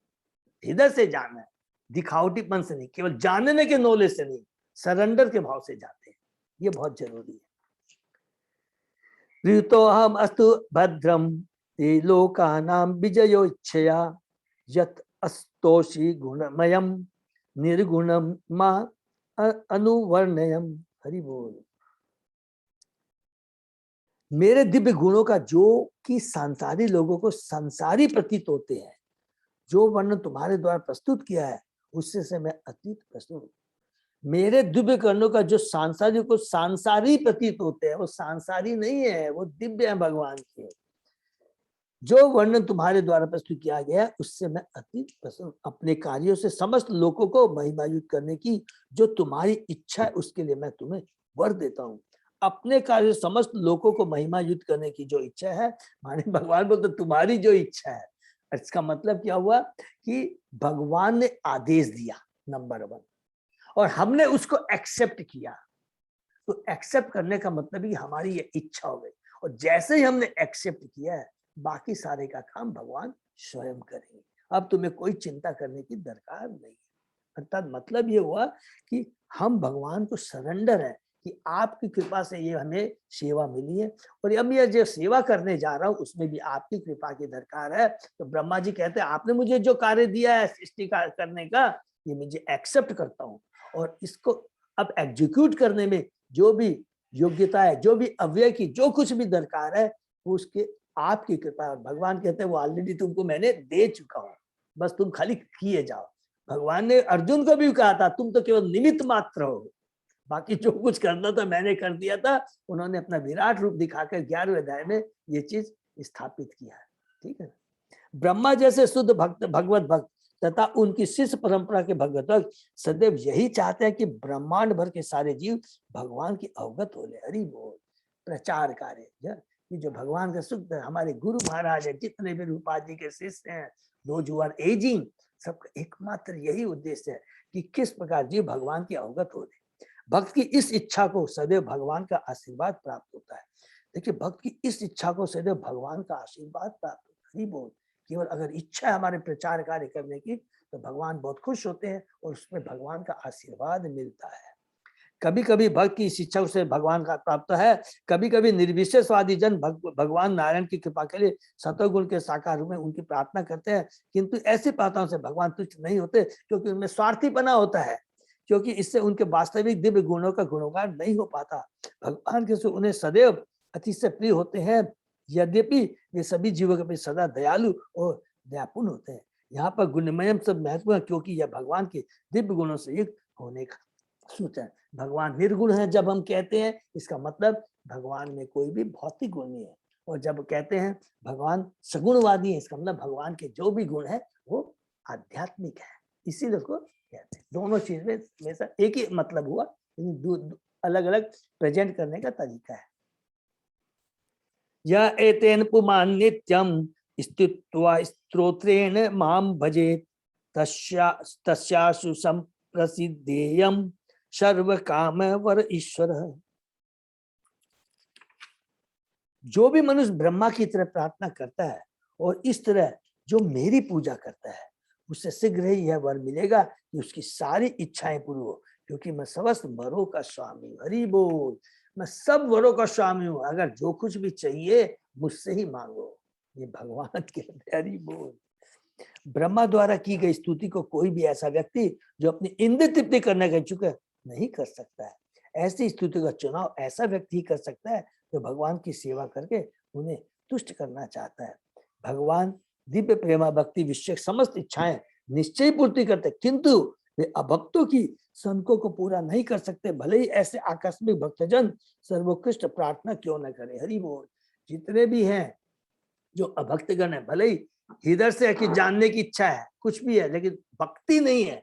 हृदय से जानना है, दिखावटीपन से नहीं, केवल जानने के नॉलेज से नहीं, सरेंडर के भाव से जाते हैं। ये बहुत जरूरी है। ऋतो हम अस्तु भद्रम ते लोकानां विजयो इच्छया यत् अस्तोषि गुणमयम निर्गुणम मा अनुवर्णयम। हरि बोल। मेरे दिव्य गुणों का जो कि संसारी लोगों को संसारी प्रतीत होते हैं, जो वर्णन तुम्हारे द्वारा प्रस्तुत किया है, उससे से मैं अतीत प्रस्तुत हूं। मेरे दिव्य कर्णों का जो सांसारिक को सांसारी प्रतीत होते हैं, वो सांसारी नहीं है, वो दिव्य है भगवान के। जो वर्णन तुम्हारे द्वारा प्रस्तुत किया गया है उससे मैं अति प्रसन्न, अपने कार्यों से समस्त लोगों को महिमायुक्त करने की जो तुम्हारी इच्छा है उसके लिए मैं तुम्हें वर देता हूँ। अपने कार्य से समस्त लोगों को महिमायुक्त करने की जो इच्छा है, माने भगवान बोलते तुम्हारी जो इच्छा है। इसका मतलब क्या हुआ कि भगवान ने आदेश दिया नंबर 1, और हमने उसको एक्सेप्ट किया। तो एक्सेप्ट करने का मतलब ही हमारी ये इच्छा हो गई, और जैसे ही हमने एक्सेप्ट किया है बाकी सारे का काम भगवान स्वयं करेंगे। अब तुम्हें कोई चिंता करने की दरकार नहीं है। अर्थात मतलब ये हुआ कि हम भगवान को सरेंडर है कि आपकी कृपा से ये हमें सेवा मिली है, और अब ये जो सेवा करने जा रहा हूँ उसमें भी आपकी कृपा की दरकार है। तो ब्रह्मा जी कहते हैं आपने मुझे जो कार्य दिया है सृष्टि करने का, ये मुझे एक्सेप्ट करता हूँ, और इसको अब एग्जीक्यूट करने में जो भी योग्यता है, जो भी अव्यय की जो कुछ भी दरकार है, वो उसके आपकी कृपा है। भगवान कहते हैं वो ऑलरेडी तुमको मैंने दे चुका हूँ, बस तुम खाली किए जाओ। भगवान ने अर्जुन को भी कहा था तुम तो केवल निमित्त मात्र हो, बाकी जो कुछ करना था मैंने कर दिया था। उन्होंने अपना विराट रूप दिखाकर 11वें अध्याय में ये चीज स्थापित किया है। ठीक है, ब्रह्मा जैसे शुद्ध भक्त भगवत भक्त तथा उनकी शिष्य परंपरा के भगवत सदैव यही चाहते हैं कि ब्रह्मांड भर के सारे जीव भगवान की अवगत हो ले। हरि बोल। प्रचार कार्य कि जो भगवान का शुद्ध हमारे गुरु महाराज है, जितने भी रूपा जी के शिष्य हैं, दोज हू आर एजिंग, सबका एकमात्र यही उद्देश्य है कि किस प्रकार जीव भगवान की अवगत हो ले। भक्त की इस इच्छा को सदैव भगवान का आशीर्वाद प्राप्त होता है। देखिए, भक्त की इस इच्छा को सदैव भगवान का आशीर्वाद प्राप्त होता है। हरि बोल। केवल अगर इच्छा है हमारे प्रचार कार्य करने की तो भगवान बहुत खुश होते हैं और उसमें भगवान का आशीर्वाद मिलता है। कभी कभी भक्त की शिक्षा से भगवान का प्राप्त है, कभी कभी निर्विशेषवादी जन भगवान नारायण की कृपा के लिए सतोगुण के साकार रूप में उनकी प्रार्थना करते हैं, किंतु ऐसी प्रार्थनाओं से भगवान तुष्ट नहीं होते क्योंकि उनमें स्वार्थीपना होता है, क्योंकि इससे उनके वास्तविक दिव्य गुणों का गुणगान नहीं हो पाता। भगवान के उन्हें सदैव अतिशय प्रिय होते हैं, यद्यपि वे सभी जीवों के प्रति सदा दयालु और दयापूर्ण होते हैं। यहाँ पर गुणमय सब महत्व है क्योंकि यह भगवान के दिव्य गुणों से युक्त होने का सूचना। भगवान निर्गुण है जब हम कहते हैं, इसका मतलब भगवान में कोई भी भौतिक गुण नहीं है, और जब कहते हैं भगवान सगुणवादी है, इसका मतलब भगवान के जो भी गुण है वो आध्यात्मिक है, इसीलिए उसको कहते हैं। दोनों चीज में हमेशा एक ही मतलब हुआ, लेकिन अलग अलग प्रेजेंट करने का तरीका है। यह एतेन पुमान् नित्यं स्थित्वा स्तोत्रेण मां भजेत् तस्यासु संप्रसिद्धेयं सर्व काम वर ईश्वर। जो भी मनुष्य ब्रह्मा की तरह प्रार्थना करता है और इस तरह जो मेरी पूजा करता है, उससे शीघ्र ही यह वर मिलेगा कि उसकी सारी इच्छाएं पूरी हो, क्योंकि मैं समस्त वरों का स्वामी हूँ। हरि बोल। मैं सब वरों का स्वामी हूँ, अगर जो कुछ भी चाहिए मुझसे ही मांगो। ये भगवान कहते। हरि बोल। ब्रह्मा द्वारा की गई स्तुति को कोई भी ऐसा व्यक्ति जो अपनी इंद्र तृप्ति करने का इच्छुक है नहीं कर सकता है। ऐसी स्तुति का चुनाव ऐसा व्यक्ति ही कर सकता है जो भगवान की सेवा करके उन्हें तुष्ट करना चाहता है। भगवान दिव्य प्रेमा भक्ति विषय समस्त इच्छाएं निश्चय पूर्ति करते, किंतु वे अभक्तों की संकों को पूरा नहीं कर सकते, भले ही ऐसे आकस्मिक भक्तजन सर्वोत्कृष्ट प्रार्थना क्यों न करे। हरि बोल। जितने भी हैं जो अभक्तगण है, भले ही इधर से है कि जानने की इच्छा है, कुछ भी है, लेकिन भक्ति नहीं है,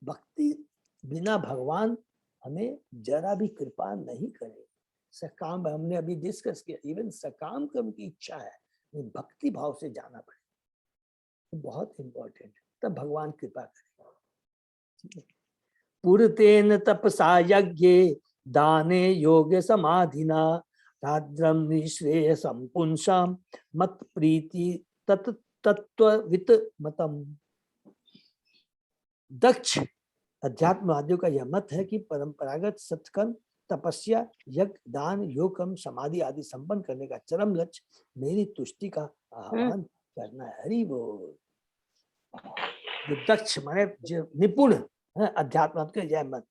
भक्ति बिना भगवान हमें जरा भी कृपा नहीं करे। सकाम हमने अभी डिस्कस किया, इवन सकाम कर्म की इच्छा है, भक्ति भाव से जाना पड़ेगा, बहुत इंपॉर्टेंट, तब भगवान कृपा करेगा। पूर्तेन तपसा यज्ञे दाने योग समाधिना राद्रम निश्रेय संपुंसाम मत प्रीति तत्त्ववित मतम। दक्ष अध्यात्मवादियों का यह मत है कि परंपरागत सत्कर्म, तपस्या, यज्ञ, दान, योग, कर्म, समाधि आदि संपन्न करने का चरम लक्ष्य मेरी तुष्टि का आह्वान करना है। हरि बोल। जो दक्ष माने जो निपुण है अध्यात्म का यह मत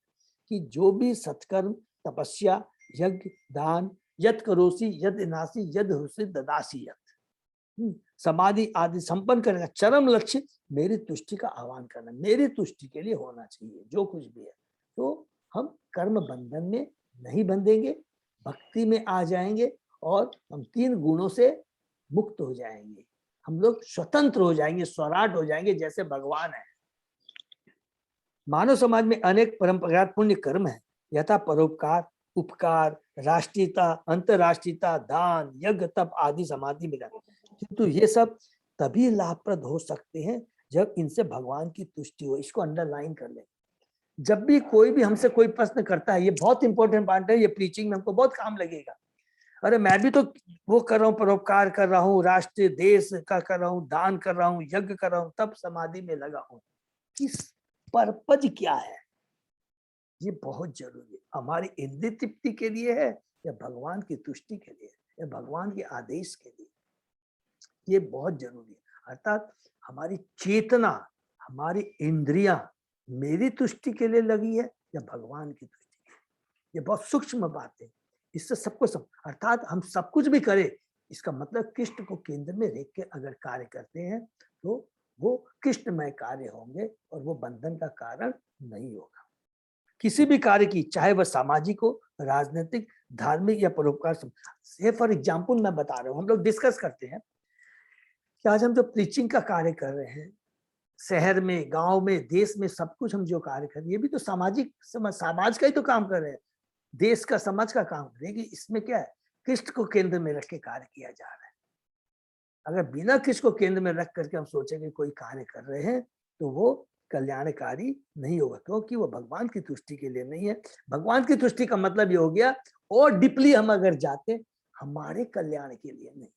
कि जो भी सत्कर्म, तपस्या, यज्ञ, दान, यद करोसी यद नासी यद हुसी ददासी यद, समाधि आदि संपन्न करने का चरम लक्ष्य मेरी तुष्टि का आह्वान करना, मेरी तुष्टि के लिए होना चाहिए जो कुछ भी है। तो हम कर्म बंधन में नहीं बंधेंगे, भक्ति में आ जाएंगे और हम 3 गुणों से मुक्त हो जाएंगे। हम लोग स्वतंत्र हो जाएंगे, स्वराट हो जाएंगे जैसे भगवान है। मानव समाज में अनेक परंपरागत पुण्य कर्म है, यथा परोपकार, उपकार, राष्ट्रीयता, अंतरराष्ट्रीयता, दान, यज्ञ, तप आदि समाधि मिला। किंतु ये सब तभी लाभप्रद हो सकते हैं जब इनसे भगवान की तुष्टि हो। इसको अंडरलाइन कर ले। जब भी कोई भी हमसे कोई प्रश्न करता है, ये बहुत इंपॉर्टेंट पॉइंट है, ये प्रीचिंग में हमको बहुत काम लगेगा। अरे मैं भी तो वो कर रहा हूँ, परोपकार कर रहा हूँ, राष्ट्र देश का कर रहा हूँ, दान कर रहा हूँ, यज्ञ कर रहा हूँ, तब समाधि में लगा हूँ। किस पर्पज क्या है, ये बहुत जरूरी है। हमारी इंद्रिय तृप्ति के लिए है या भगवान की तुष्टि के लिए या भगवान के आदेश के लिए, ये बहुत जरूरी है। अर्थात हमारी चेतना, हमारी इंद्रियां मेरी तुष्टि के लिए लगी है या भगवान की तुष्टि के लिए, ये बहुत सूक्ष्म बात है। इससे सबको अर्थात हम सब कुछ भी करें, इसका मतलब कृष्ण को केंद्र में रख के अगर कार्य करते हैं तो वो कृष्णमय कार्य होंगे और वो बंधन का कारण नहीं होगा। किसी भी कार्य की, चाहे वह सामाजिक हो, राजनीतिक, धार्मिक या परोपकार, से फॉर एग्जाम्पल मैं बता रहा हूँ, हम लोग डिस्कस करते हैं कि आज हम जो प्रीचिंग का कार्य कर रहे हैं, शहर में, गांव में, देश में, सब कुछ हम जो कार्य कर रहे हैं, ये भी तो सामाजिक समाज का ही तो काम कर रहे हैं, देश का, समाज का काम कर रहे हैं। इसमें क्या है, कृष्ण को केंद्र में रख के कार्य किया जा रहा है। अगर बिना कृष्ण को केंद्र में रख करके हम सोचेंगे कोई कार्य कर रहे हैं तो वो कल्याणकारी नहीं होगा, क्योंकि वो भगवान की तुष्टि के लिए नहीं है। भगवान की तुष्टि का मतलब ये हो गया, और डीपली हम अगर जाते, हमारे कल्याण के लिए नहीं,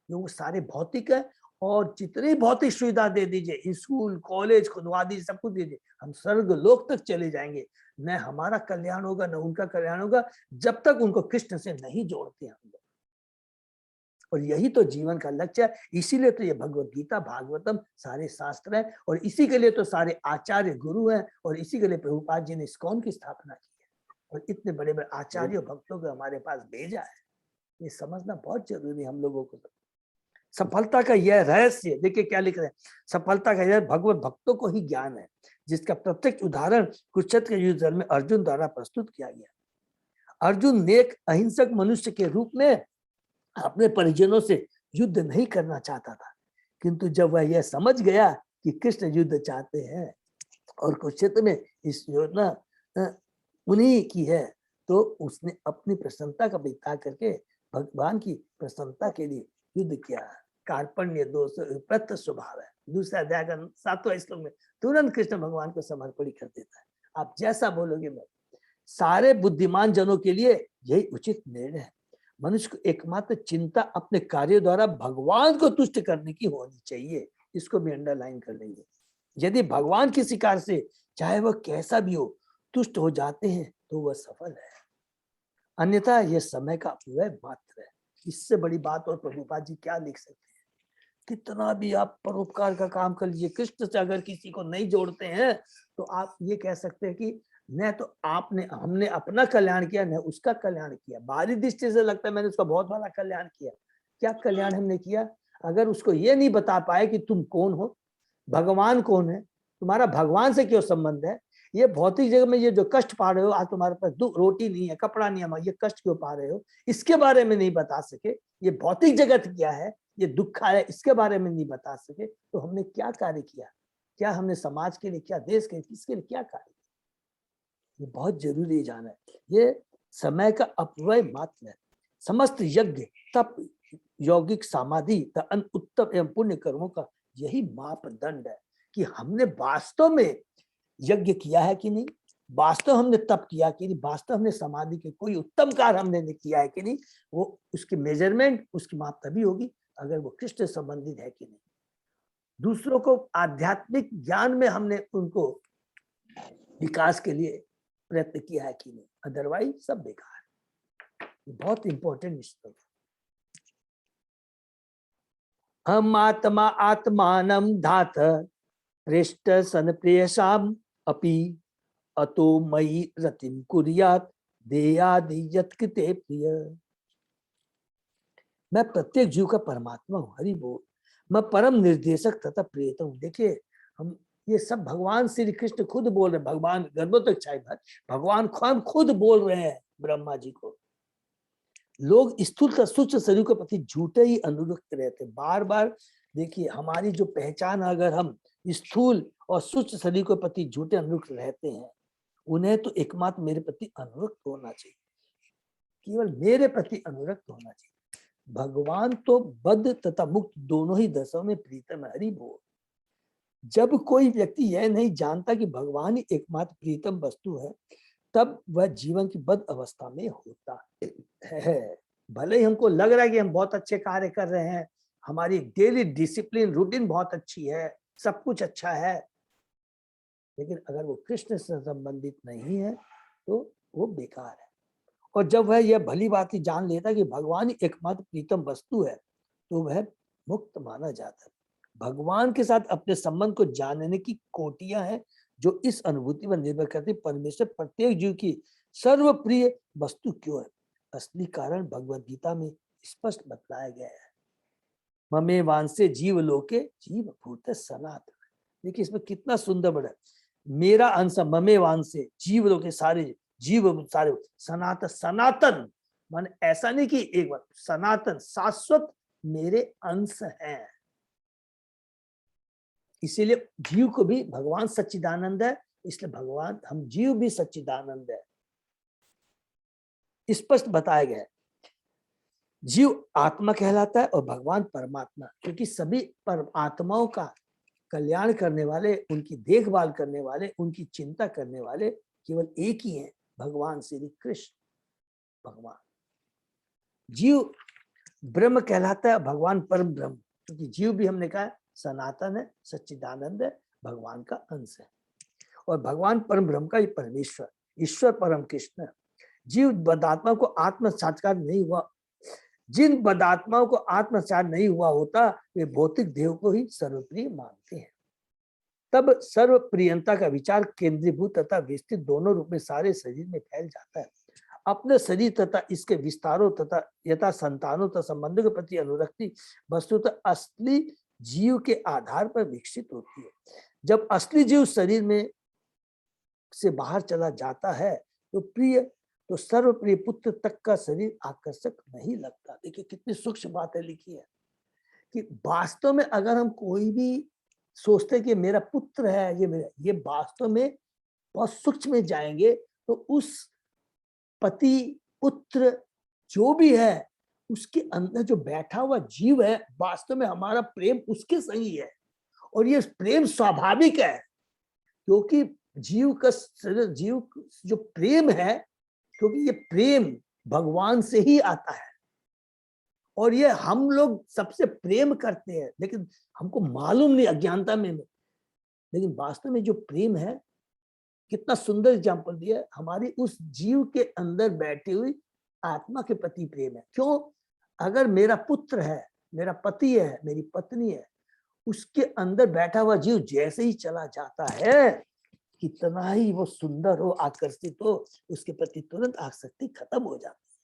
वो सारे भौतिक है। और जितनी भौतिक सुविधा दे दीजिए, स्कूल, कॉलेज खुदवा दीजिए, सब कुछ दीजिए, हम स्वर्ग लोक तक चले जाएंगे, न हमारा कल्याण होगा न उनका कल्याण होगा, जब तक उनको कृष्ण से नहीं जोड़ते हम लोग। और यही तो जीवन का लक्ष्य है। इसीलिए तो ये भगवत गीता, भागवतम, सारे शास्त्र है, और इसी के लिए तो सारे आचार्य गुरु हैं, और इसी के लिए प्रभुपाद जी ने इस्कॉन की स्थापना की है, और इतने बड़े बड़े आचार्य भक्तों को हमारे पास भेजा है। ये समझना बहुत जरूरी है हम लोगों को। सफलता का यह रहस्य, देखिए क्या लिख रहे हैं, सफलता का यह भगवत भक्तों को ही ज्ञान है, जिसका प्रत्यक्ष उदाहरण कुरुक्षेत्र के युद्ध में अर्जुन द्वारा प्रस्तुत किया गया। अर्जुन नेक अहिंसक मनुष्य के रूप में अपने परिजनों से युद्ध नहीं करना चाहता था, किंतु जब वह यह समझ गया कि कृष्ण युद्ध चाहते हैं और कुरुक्षेत्र में इस योजना उन्हीं की है, तो उसने अपनी प्रसन्नता का व्यक्त करके भगवान की प्रसन्नता के लिए युद्ध किया। कार्पण्य दोष प्रत्य स्वभाव है, दूसरा अध्याय का 7वां श्लोक में तुरंत कृष्ण भगवान को समर्पण कर देता है। आप जैसा बोलोगे मैं। सारे बुद्धिमान जनों के लिए यही उचित निर्णय है। मनुष्य को एकमात्र चिंता अपने कार्य द्वारा भगवान को तुष्ट करने की होनी चाहिए। इसको भी अंडरलाइन कर लेंगे। यदि भगवान किसी कार्य से, चाहे वह कैसा भी हो, तुष्ट हो जाते हैं तो वह सफल है, अन्यथा यह समय का अपव्यय मात्र है। इससे बड़ी बात और प्रभुपाद जी क्या लिख सकते हैं। कितना भी आप परोपकार का काम कर लीजिए, कृष्ण से अगर किसी को नहीं जोड़ते हैं तो आप ये कह सकते हैं कि न तो हमने अपना कल्याण किया, न उसका कल्याण किया। बाहरी दृष्टि से लगता है मैंने उसका बहुत बड़ा कल्याण किया। क्या कल्याण हमने किया? अगर उसको ये नहीं बता पाए कि तुम कौन हो, भगवान कौन है, तुम्हारा भगवान से क्यों संबंध है, ये भौतिक जगह में ये जो कष्ट पा रहे हो, आज तुम्हारे पास रोटी नहीं है, कपड़ा नहीं है, ये कष्ट क्यों पा रहे हो, इसके बारे में नहीं बता सके, ये भौतिक जगत क्या है, ये दुख है, इसके बारे में नहीं बता सके, तो हमने क्या कार्य किया? क्या हमने समाज के लिए, क्या देश के, किसके लिए क्या कार्य किया? ये बहुत जरूरी जाना है। ये समय का अपव्यय मात्र है। समस्त यज्ञ, तप, यौगिक, समाधि, उत्तम एवं पुण्य कर्मों का यही मापदंड है कि हमने वास्तव में यज्ञ किया है कि नहीं, वास्तव हमने तप किया कि नहीं, वास्तव हमने समाधि के कोई उत्तम कार्य हमने किया है कि नहीं। वो उसकी मेजरमेंट, उसकी माप तभी होगी अगर वो कृष्ण से संबंधित है कि नहीं। दूसरों को आध्यात्मिक ज्ञान में हमने उनको विकास के लिए प्रयत्न किया है कि नहीं, अदरवाइज सब बेकार है। बहुत इंपॉर्टेंट श्लोक। हम आत्मा आत्मानं धात पृष्ठ सन प्रियसाम अपि अतो मयि रतिम कुर्यात् देयादि यत्कृते प्रिय। मैं प्रत्येक जीव का परमात्मा हूँ, हरि बोल। मैं परम निर्देशक तथा प्रेत हूँ। देखिए, हम ये सब भगवान श्री कृष्ण खुद बोल रहे हैं, भगवान गर्भोत्कचाई भगवान खुद बोल रहे हैं ब्रह्मा जी को। लोग स्थूल तथा सूक्ष्म शरीर के प्रति झूठे ही अनुरक्त रहते, बार बार देखिए हमारी जो पहचान, अगर हम स्थूल और सूक्ष्म शरीर के प्रति झूठे अनुरक्त रहते हैं, उन्हें तो एकमात्र मेरे प्रति अनुरक्त होना चाहिए, केवल मेरे प्रति अनुरक्त होना चाहिए। भगवान तो बद्ध तथा मुक्त दोनों ही दशाओं में प्रीतम है। हरि बोल। जब कोई व्यक्ति यह नहीं जानता कि भगवान ही एकमात्र प्रीतम वस्तु है, तब वह जीवन की बद्ध अवस्था में होता है। भले ही हमको लग रहा है कि हम बहुत अच्छे कार्य कर रहे हैं, हमारी डेली डिसिप्लिन रूटीन बहुत अच्छी है, सब कुछ अच्छा है, लेकिन अगर वो कृष्ण से संबंधित नहीं है तो वो बेकार है। और जब वह यह भली बात ही जान लेता है कि भगवान ही एकमात्र प्रीतम वस्तु है, तो वह मुक्त माना जाता है। भगवान के साथ अपने संबंध को जानने की कोटियां हैं जो इस अनुभूति पर निर्भर करती। परमेश्वर प्रत्येक जीव की सर्वप्रिय वस्तु क्यों है? असली कारण भगवद गीता में स्पष्ट बतलाया गया है। ममे वांसे जीव लोके जीव भूत सनातन। देखिए इसमें कितना सुंदर बड़ा, मेरा अंश ममे वांसे जीव लोके, सारे जीव सारे सनातन। सनातन मान ऐसा नहीं कि एक बार, सनातन शाश्वत मेरे अंश हैं। इसीलिए जीव को भी भगवान सच्चिदानंद है, इसलिए भगवान हम जीव भी सच्चिदानंद है, स्पष्ट बताया गया है। जीव आत्मा कहलाता है और भगवान परमात्मा, क्योंकि सभी परमात्माओं का कल्याण करने वाले, उनकी देखभाल करने वाले, उनकी चिंता करने वाले केवल एक ही हैं, भगवान श्री कृष्ण भगवान। जीव ब्रह्म कहलाता है, भगवान परम ब्रह्म, क्योंकि जीव भी हमने कहा सनातन है, सच्चिदानंद है, भगवान का अंश है। और भगवान परम ब्रह्म का ही परमेश्वर, ईश्वर परम कृष्ण। जीव बदात्मा को आत्म साक्षात्कार नहीं हुआ, जिन बदात्माओं को आत्म साक्षात्कार नहीं हुआ होता, वे भौतिक देह को ही सर्वप्रिय मानते हैं। तब सर्वप्रियता का विचार केंद्रीभूत तथा विस्तृत दोनों रूप में सारे शरीर में फैल जाता है। अपने शरीर तथा इसके विस्तारों तथा यथा संतानों तथा संबंधों के प्रति अनुरक्ति वस्तुतः असली जीव के आधार पर विकसित होती है। जब असली जीव शरीर में से बाहर चला जाता है तो सर्वप्रिय पुत्र तक का शरीर आकर्षक नहीं लगता। देखिए कितनी सूक्ष्म बातें लिखी है कि वास्तव में अगर हम कोई भी सोचते कि मेरा पुत्र है, ये वास्तव में बहुत सूक्ष्म में जाएंगे तो उस पति पुत्र जो भी है उसके अंदर जो बैठा हुआ जीव है, वास्तव में हमारा प्रेम उसके सही है। और ये प्रेम स्वाभाविक है, क्योंकि जीव जो प्रेम है, क्योंकि ये प्रेम भगवान से ही आता है। और ये हम लोग सबसे प्रेम करते हैं, लेकिन हमको मालूम नहीं, अज्ञानता में। लेकिन वास्तव में जो प्रेम है, कितना सुंदर एग्जाम्पल दिया है, हमारी उस जीव के अंदर बैठी हुई आत्मा के प्रति प्रेम है। क्यों? अगर मेरा पुत्र है, मेरा पति है, मेरी पत्नी है, उसके अंदर बैठा हुआ जीव जैसे ही चला जाता है, कितना ही वो सुंदर हो, आकर्षित हो, उसके प्रति तुरंत आसक्ति खत्म हो जाती है।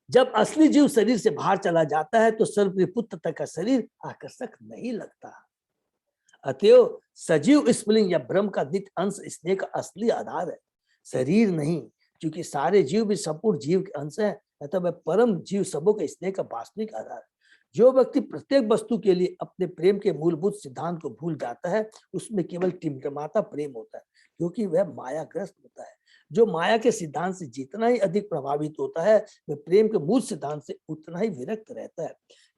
जब असली जीव शरीर से बाहर चला जाता है तो सर्वप्रिय पुत्र तक का शरीर आकर्षक नहीं लगता। अतएव सजीव स्फुलिंग या ब्रह्म का नित्य अंश स्नेह का असली आधार है, शरीर नहीं। क्योंकि सारे जीव भी संपूर्ण जीव के अंश है, अतः वह परम जीव सबों के स्नेह का वास्तविक आधार है। जो व्यक्ति प्रत्येक वस्तु के लिए अपने प्रेम के मूलभूत सिद्धांत को भूल जाता है, उसमें केवल टिमटमाता प्रेम होता है, क्योंकि वह मायाग्रस्त होता है। जो माया के सिद्धांत से जितना ही अधिक प्रभावित होता है, वह प्रेम के मूल सिद्धांत से उतना ही विरक्त रहता है।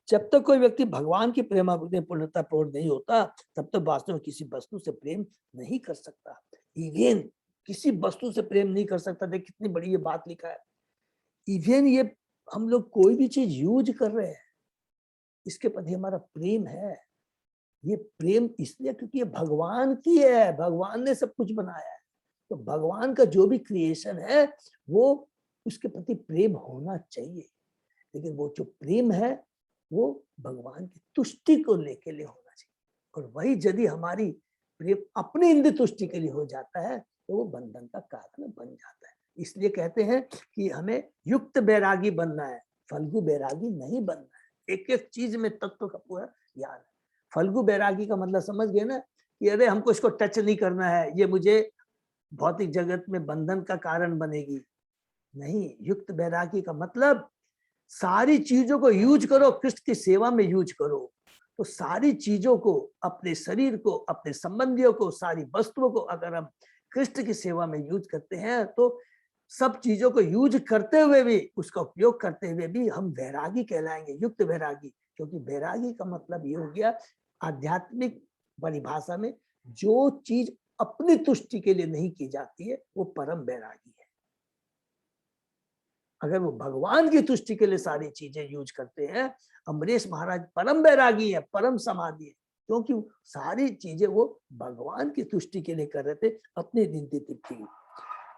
जब तक कोई व्यक्ति भगवान की प्रेमाभक्ति में पूर्णता पूर्ण नहीं होता, तब तक वास्तव में किसी वस्तु से प्रेम नहीं कर सकता। इवेन किसी वस्तु से प्रेम नहीं कर सकता। देख कितनी बड़ी ये बात लिखा है। इवेन ये हम लोग कोई भी चीज यूज कर रहे हैं, इसके प्रति हमारा प्रेम है। ये प्रेम इसलिए क्योंकि ये भगवान की है, भगवान ने सब कुछ बनाया है। तो भगवान का जो भी क्रिएशन है वो उसके प्रति प्रेम होना चाहिए। लेकिन वो जो प्रेम है वो भगवान की तुष्टि को लेके लिए होना चाहिए। और वही यदि हमारी प्रेम अपनी इंद्र तुष्टि के लिए हो जाता है तो वो बंधन का कारण बन जाता है। इसलिए कहते हैं कि हमें युक्त बैरागी बनना है, फल्गु बैरागी नहीं बनना है। एक एक चीज में तत्व का पूरा ज्ञान है। फल्गु बैरागी का मतलब समझ गए ना कि अरे हमको इसको टच नहीं करना है, ये मुझे भौतिक जगत में बंधन का कारण बनेगी। नहीं, युक्त बैरागी का मतलब सारी चीजों को यूज करो, कृष्ण की सेवा में यूज करो। तो सारी चीजों को, अपने शरीर को, अपने संबंधियों को, सारी वस्तुओं को अगर हम कृष्ण की सेवा में यूज करते हैं तो सब चीजों को यूज करते हुए भी, उसका उपयोग करते हुए भी हम वैरागी कहलाएंगे, युक्त वैरागी। क्योंकि वैरागी का मतलब ये हो गया आध्यात्मिक परिभाषा में, जो चीज अपनी तुष्टि के लिए नहीं की जाती है वो परम वैरागी है। अगर वो भगवान की तुष्टि के लिए सारी चीजें यूज करते हैं, अमरीश महाराज परम वैरागी है, परम समाधि है, क्योंकि सारी चीजें वो भगवान की तुष्टि के लिए कर रहे थे, अपनी निंदी तृप्ति।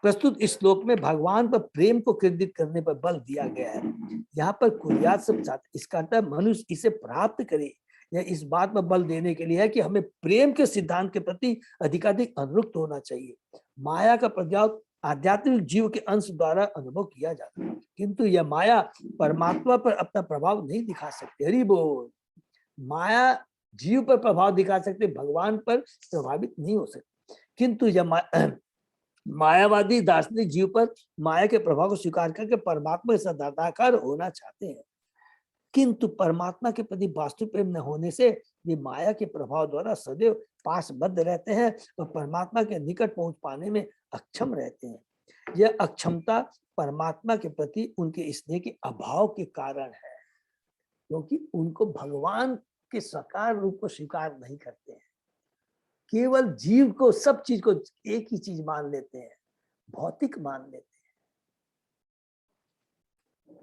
प्रस्तुत इस श्लोक में भगवान पर प्रेम को केंद्रित करने पर बल दिया गया है। यहाँ पर कुर्यात शब्द आता है, इसका अर्थ है मनुष्य इसे प्राप्त करे। यह इस बात पर बल देने के लिए है कि हमें प्रेम के सिद्धांत के प्रति अधिकाधिक अनुरक्त होना चाहिए। माया का प्रभाव आध्यात्मिक जीव के अंश द्वारा अनुभव किया जाता है, किंतु यह माया परमात्मा पर अपना प्रभाव नहीं दिखा सकते। हरि बोल। माया जीव पर प्रभाव दिखा सकते, भगवान पर प्रभावित नहीं हो सकते। किंतु यह मायावादी दार्शनिक जीव पर माया के प्रभाव को स्वीकार करके परमात्मा के सदाकार होना चाहते हैं, किंतु परमात्मा के प्रति वास्तविक प्रेम न होने से ये माया के प्रभाव द्वारा सदैव पाशबद्ध रहते हैं और परमात्मा के निकट पहुंच पाने में अक्षम रहते हैं। यह अक्षमता परमात्मा के प्रति उनके स्नेह के अभाव के कारण है, क्योंकि उनको भगवान के साकार रूप को स्वीकार नहीं करते हैं। केवल जीव को, सब चीज को एक ही चीज मान लेते हैं, भौतिक मान लेते हैं।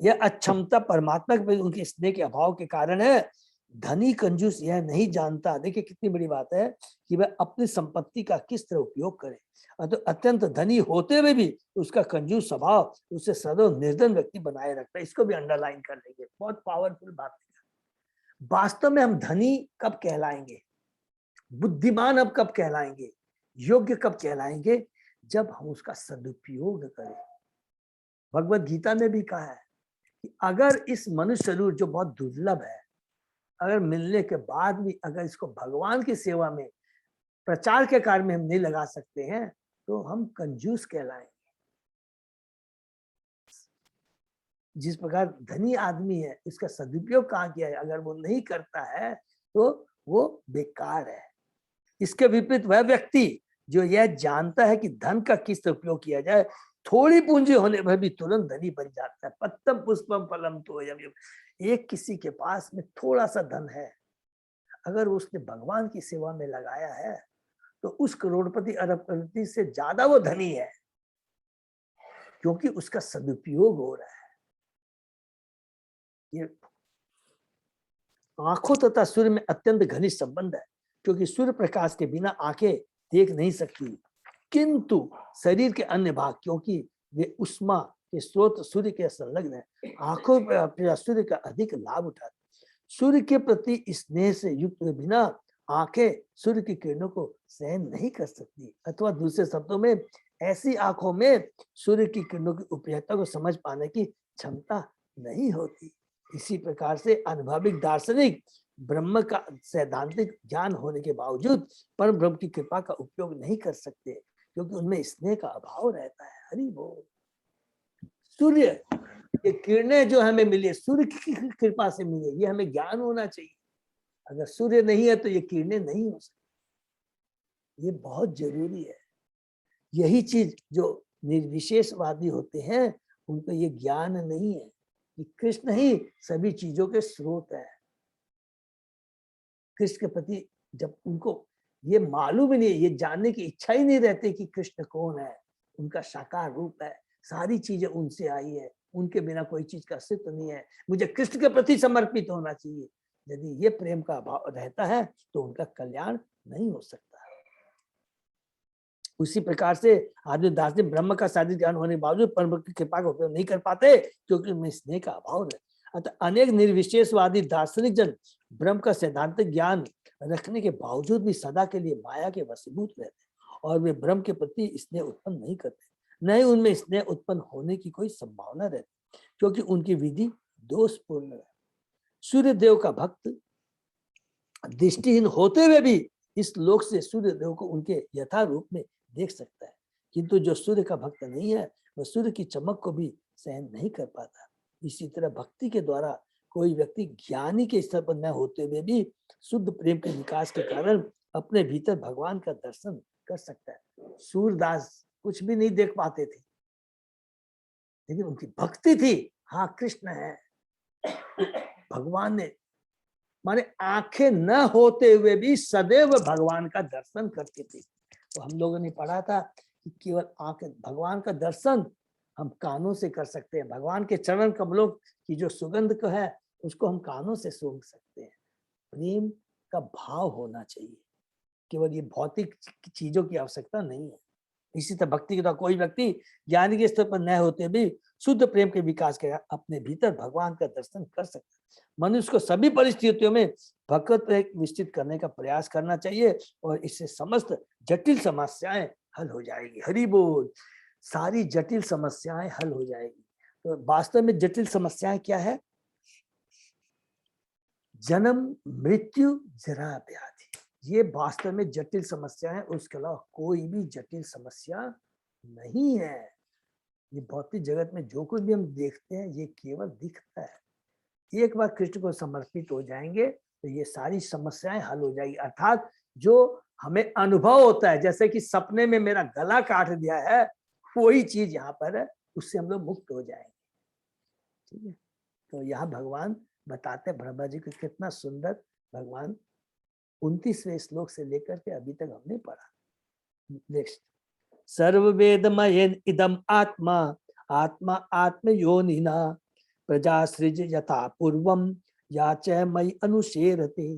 यह अक्षमता परमात्मा के प्रति उनके स्नेह के अभाव के कारण है। धनी कंजूस यह नहीं जानता, देखिए कितनी बड़ी बात है, कि वह अपनी संपत्ति का किस तरह उपयोग करे। तो अत्यंत धनी होते हुए भी उसका कंजूस स्वभाव उसे सदैव निर्धन व्यक्ति बनाए रखता है। इसको भी अंडरलाइन कर लेंगे, बहुत पावरफुल बात है। वास्तव में हम धनी कब कहलाएंगे, बुद्धिमान अब कब कहलाएंगे, योग्य कब कहलाएंगे, जब हम उसका सदुपयोग करें। भगवत गीता में भी कहा है कि अगर इस मनुष्य शरीर जो बहुत दुर्लभ है, अगर मिलने के बाद भी अगर इसको भगवान की सेवा में, प्रचार के कार्य में हम नहीं लगा सकते हैं, तो हम कंजूस कहलाएंगे। जिस प्रकार धनी आदमी है, इसका सदुपयोग कहाँ किया है, अगर वो नहीं करता है तो वो बेकार है। इसके विपरीत वह व्यक्ति जो यह जानता है कि धन का किस तरह उपयोग किया जाए, थोड़ी पूंजी होने पर भी तुरंत धनी बन जाता है। पत्तम पुष्पम फलम तो एक किसी के पास में थोड़ा सा धन है, अगर उसने भगवान की सेवा में लगाया है तो उस करोड़पति अरबपति से ज्यादा वो धनी है, क्योंकि उसका सदुपयोग हो रहा है। ये आंखों तथा सूर्य में अत्यंत घनिष्ठ संबंध है, क्योंकि सूर्य प्रकाश के बिना आंखें देख नहीं सकती, किंतु शरीर के अन्य भाग, क्योंकि वे उष्मा के स्रोत सूर्य के संलग्न है, आंखों पर सूर्य का अधिक लाभ उठाते। सूर्य के प्रति स्नेह से युक्त हुए बिना आंखें सूर्य की किरणों को सहन नहीं कर सकती, अथवा दूसरे शब्दों में ऐसी आंखों में सूर्य की किरणों की उपयोगिता को समझ पाने की क्षमता नहीं होती। इसी प्रकार से अनुभविक दार्शनिक ब्रह्म का सैद्धांतिक ज्ञान होने के बावजूद परम ब्रह्म की कृपा का उपयोग नहीं कर सकते, क्योंकि उनमें स्नेह का अभाव रहता है। हरि बोल। सूर्य, ये किरणें जो हमें मिली, सूर्य की कृपा से मिली, ये हमें ज्ञान होना चाहिए। अगर सूर्य नहीं है तो ये किरणें नहीं हो सकती, ये बहुत जरूरी है। यही चीज जो निर्विशेषवादी होते हैं उनको ये ज्ञान नहीं है कि कृष्ण ही सभी चीजों के स्रोत है। कृष्ण के प्रति जब उनको ये मालूम ही नहीं, ये जानने की इच्छा ही नहीं रहती कि कृष्ण कौन है, उनका साकार रूप है, सारी चीजें उनसे आई है, उनके बिना कोई चीज का अस्तित्व नहीं है, मुझे कृष्ण के प्रति समर्पित होना चाहिए। यदि ये प्रेम का अभाव रहता है तो उनका कल्याण नहीं हो सकता। उसी प्रकार से आदमी दार्शनिक ब्रह्म का शारीरिक ज्ञान होने के बावजूद परम की कृपा का उपयोग नहीं कर पाते, क्योंकि उनमें स्नेह का अभाव है। अतः अनेक निर्विशेषवादी दार्शनिक जन ब्रह्म का सैद्धांतिक ज्ञान रखने के बावजूद भी सदा के लिए माया के वशीभूत रहते और वे ब्रह्म के प्रति स्नेह उत्पन्न नहीं करते, न ही उनमें स्नेह उत्पन्न होने की कोई संभावना रहती, क्योंकि उनकी विधि दोषपूर्ण है। सूर्य देव का भक्त दृष्टिहीन होते हुए भी इस लोक से सूर्य देव को उनके यथा रूप में देख सकता है, किंतु जो सूर्य का भक्त नहीं है वह सूर्य की चमक को भी सहन नहीं कर पाता। इसी तरह भक्ति के द्वारा कोई व्यक्ति ज्ञानी के स्तर पर न होते हुए भी शुद्ध प्रेम के विकास के कारण अपने भीतर भगवान का दर्शन कर सकता है। सूरदास कुछ भी नहीं देख पाते थे, लेकिन उनकी भक्ति थी। हाँ, कृष्ण है, भगवान ने माने आंखें न होते हुए भी सदैव भगवान का दर्शन करते थे। तो हम लोगों ने पढ़ा था कि केवल आंखें, भगवान का दर्शन हम कानों से कर सकते हैं। भगवान के चरण कमलों की जो सुगंध को है उसको हम कानों से सूंघ सकते हैं। प्रेम का भाव होना चाहिए, केवल ये भौतिक चीजों की आवश्यकता नहीं है। इसी तरह भक्ति के द्वारा कोई व्यक्ति ज्ञान के स्तर पर न होते भी शुद्ध प्रेम के विकास के अपने भीतर भगवान का दर्शन कर सकता है। मनुष्य को सभी परिस्थितियों में भगवत प्रेम निश्चित करने का प्रयास करना चाहिए और इससे समस्त जटिल समस्याएं हल हो जाएगी। हरि बोल, सारी जटिल समस्याएं हल हो जाएगी। तो वास्तव में जटिल समस्याएं क्या है? जन्म, मृत्यु, जरा, व्याधि, ये वास्तव में जटिल समस्या है। उसके अलावा कोई भी जटिल समस्या नहीं है। ये भौतिक जगत में जो कुछ भी हम देखते हैं ये केवल दिखता है। एक बार कृष्ण को समर्पित हो जाएंगे तो ये सारी समस्याएं हल हो जाएगी। अर्थात जो हमें अनुभव होता है, जैसे कि सपने में मेरा गला काट दिया है, वही चीज यहाँ पर है, उससे हम लोग मुक्त हो जाएंगे। ठीक है, तो यहाँ भगवान बताते हैं ब्रह्मा जी को, कितना सुंदर भगवान 29वें श्लोक से लेकर के अभी तक हमने पढ़ा। नेक्स्ट, सर्ववेदमयेन इदम आत्मा, आत्मा आत्मयोनिना प्रजा सृज यथा पूर्वम या च मयि अनुशेरते।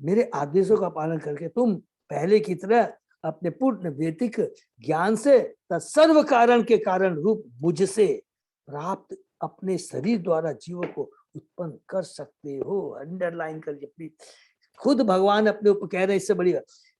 मेरे आदेशों का पालन करके तुम पहले की तरह अपने पूर्ण वैदिक ज्ञान से तत्सर्व कारण के कारण रूप मुझसे प्राप्त अपने शरीर द्वारा जीवों को उत्पन्न कर सकते हो। अंडरलाइन करिए प्लीज, खुद भगवान अपने ऊपर कह रहे हैं। इससे बड़ी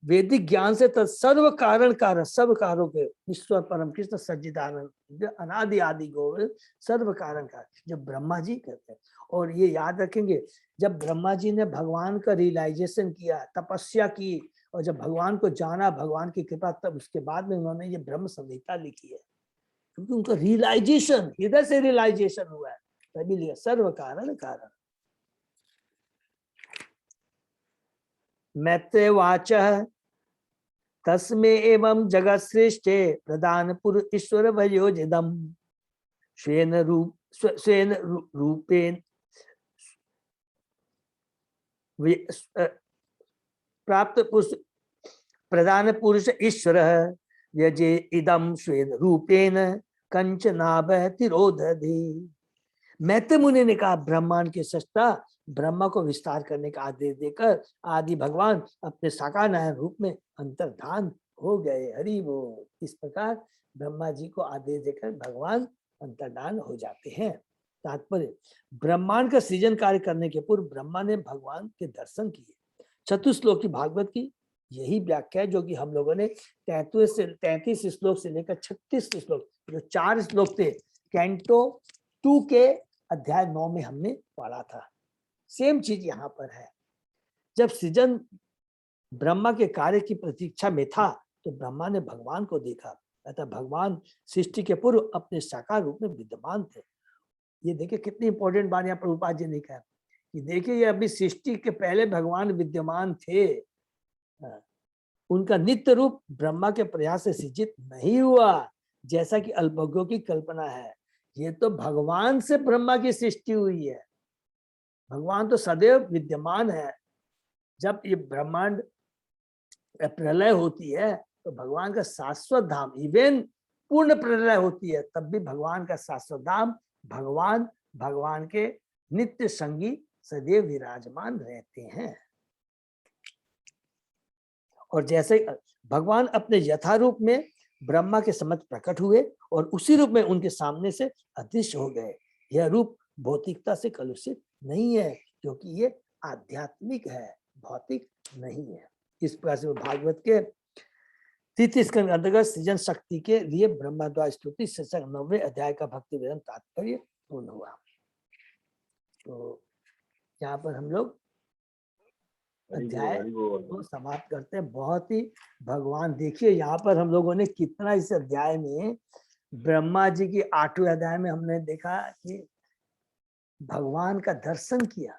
वैदिक ज्ञान से सर्व कारण कारण, सब कारों के ईश्वर परम कृष्ण सच्चिदानंद अनादि आदि गोविंद सर्व कारण कारण, जब ब्रह्मा जी कहते हैं। और ये याद रखेंगे, जब ब्रह्मा जी ने भगवान का रियलाइजेशन किया, तपस्या की और जब भगवान को जाना, भगवान की कृपा, तब उसके बाद में उन्होंने ये ब्रह्म संहिता लिखी है, क्योंकि उनका रियलाइजेशन इधर से रियलाइजेशन हुआ है, तभी लिखा सर्व कारण कारण। मैत्रेवाच तस्मे एवं जगत सृष्टे प्रधान पुरुष ईश्वर भयोजिदम स्वेन रूपेण प्राप्त पुरुष प्रधान पुरुष ईश्वर यजे इदम स्वेन रूपेण कंचनाभ तिरोधधि। मैत्रेय मुनि ने कहा, ब्रह्मांड के सृष्टा ब्रह्मा को विस्तार करने का आदेश देकर आदि भगवान अपने साकार नारायण रूप में अंतर्धान हो गए। हरि बोल। इस प्रकार ब्रह्मा जी को आदेश देकर भगवान अंतर्धान हो जाते हैं। तात्पर्य, ब्रह्मांड का सृजन कार्य करने के पूर्व ब्रह्मा ने भगवान के दर्शन किए। चतुश्लोकी भागवत की यही व्याख्या है, जो कि हम लोगों ने 33 श्लोक से लेकर 36 श्लोक, जो 4 श्लोक थे कैंटो 2 के अध्याय 9 में हमने पढ़ा था। सेम चीज यहाँ पर है। जब सृजन ब्रह्मा के कार्य की प्रतीक्षा में था तो ब्रह्मा ने भगवान को देखा, अतः भगवान सृष्टि के पूर्व अपने साकार रूप में विद्यमान थे। ये देखिए कितनी इंपॉर्टेंट बात यहाँ प्रभुपाद जी ने कहा कि देखिए, ये अभी सृष्टि के पहले भगवान विद्यमान थे। उनका नित्य रूप ब्रह्मा के प्रयास से सृजित नहीं हुआ, जैसा कि अल्पज्ञों की कल्पना है। ये तो भगवान से ब्रह्मा की सृष्टि हुई है। भगवान तो सदैव विद्यमान है। जब ये ब्रह्मांड प्रलय होती है तो भगवान का शाश्वत धाम, इवन पूर्ण प्रलय होती है तब भी भगवान का शाश्वत धाम, भगवान के नित्य संगी सदैव विराजमान रहते हैं। और जैसे भगवान अपने यथारूप में ब्रह्मा के समक्ष प्रकट हुए और उसी रूप में उनके सामने से अदृश्य हो गए। यह रूप भौतिकता से कलुषित नहीं है, क्योंकि ये आध्यात्मिक है, भौतिक नहीं है। इस प्रकार से भागवत के 33 स्कंद अंतर्गत सृजन शक्ति के लिए ब्रह्मा द्वारा स्तुति शीर्षक 90वें अध्याय का भक्ति वेदन तात्पर्य पूर्ण हुआ। तो यहाँ पर हम लोग अध्याय को समाप्त करते हैं। बहुत ही भगवान, देखिए यहाँ पर हम लोगों ने कितना इस अध्याय में, ब्रह्मा जी की 8वें अध्याय में हमने देखा कि भगवान का दर्शन किया,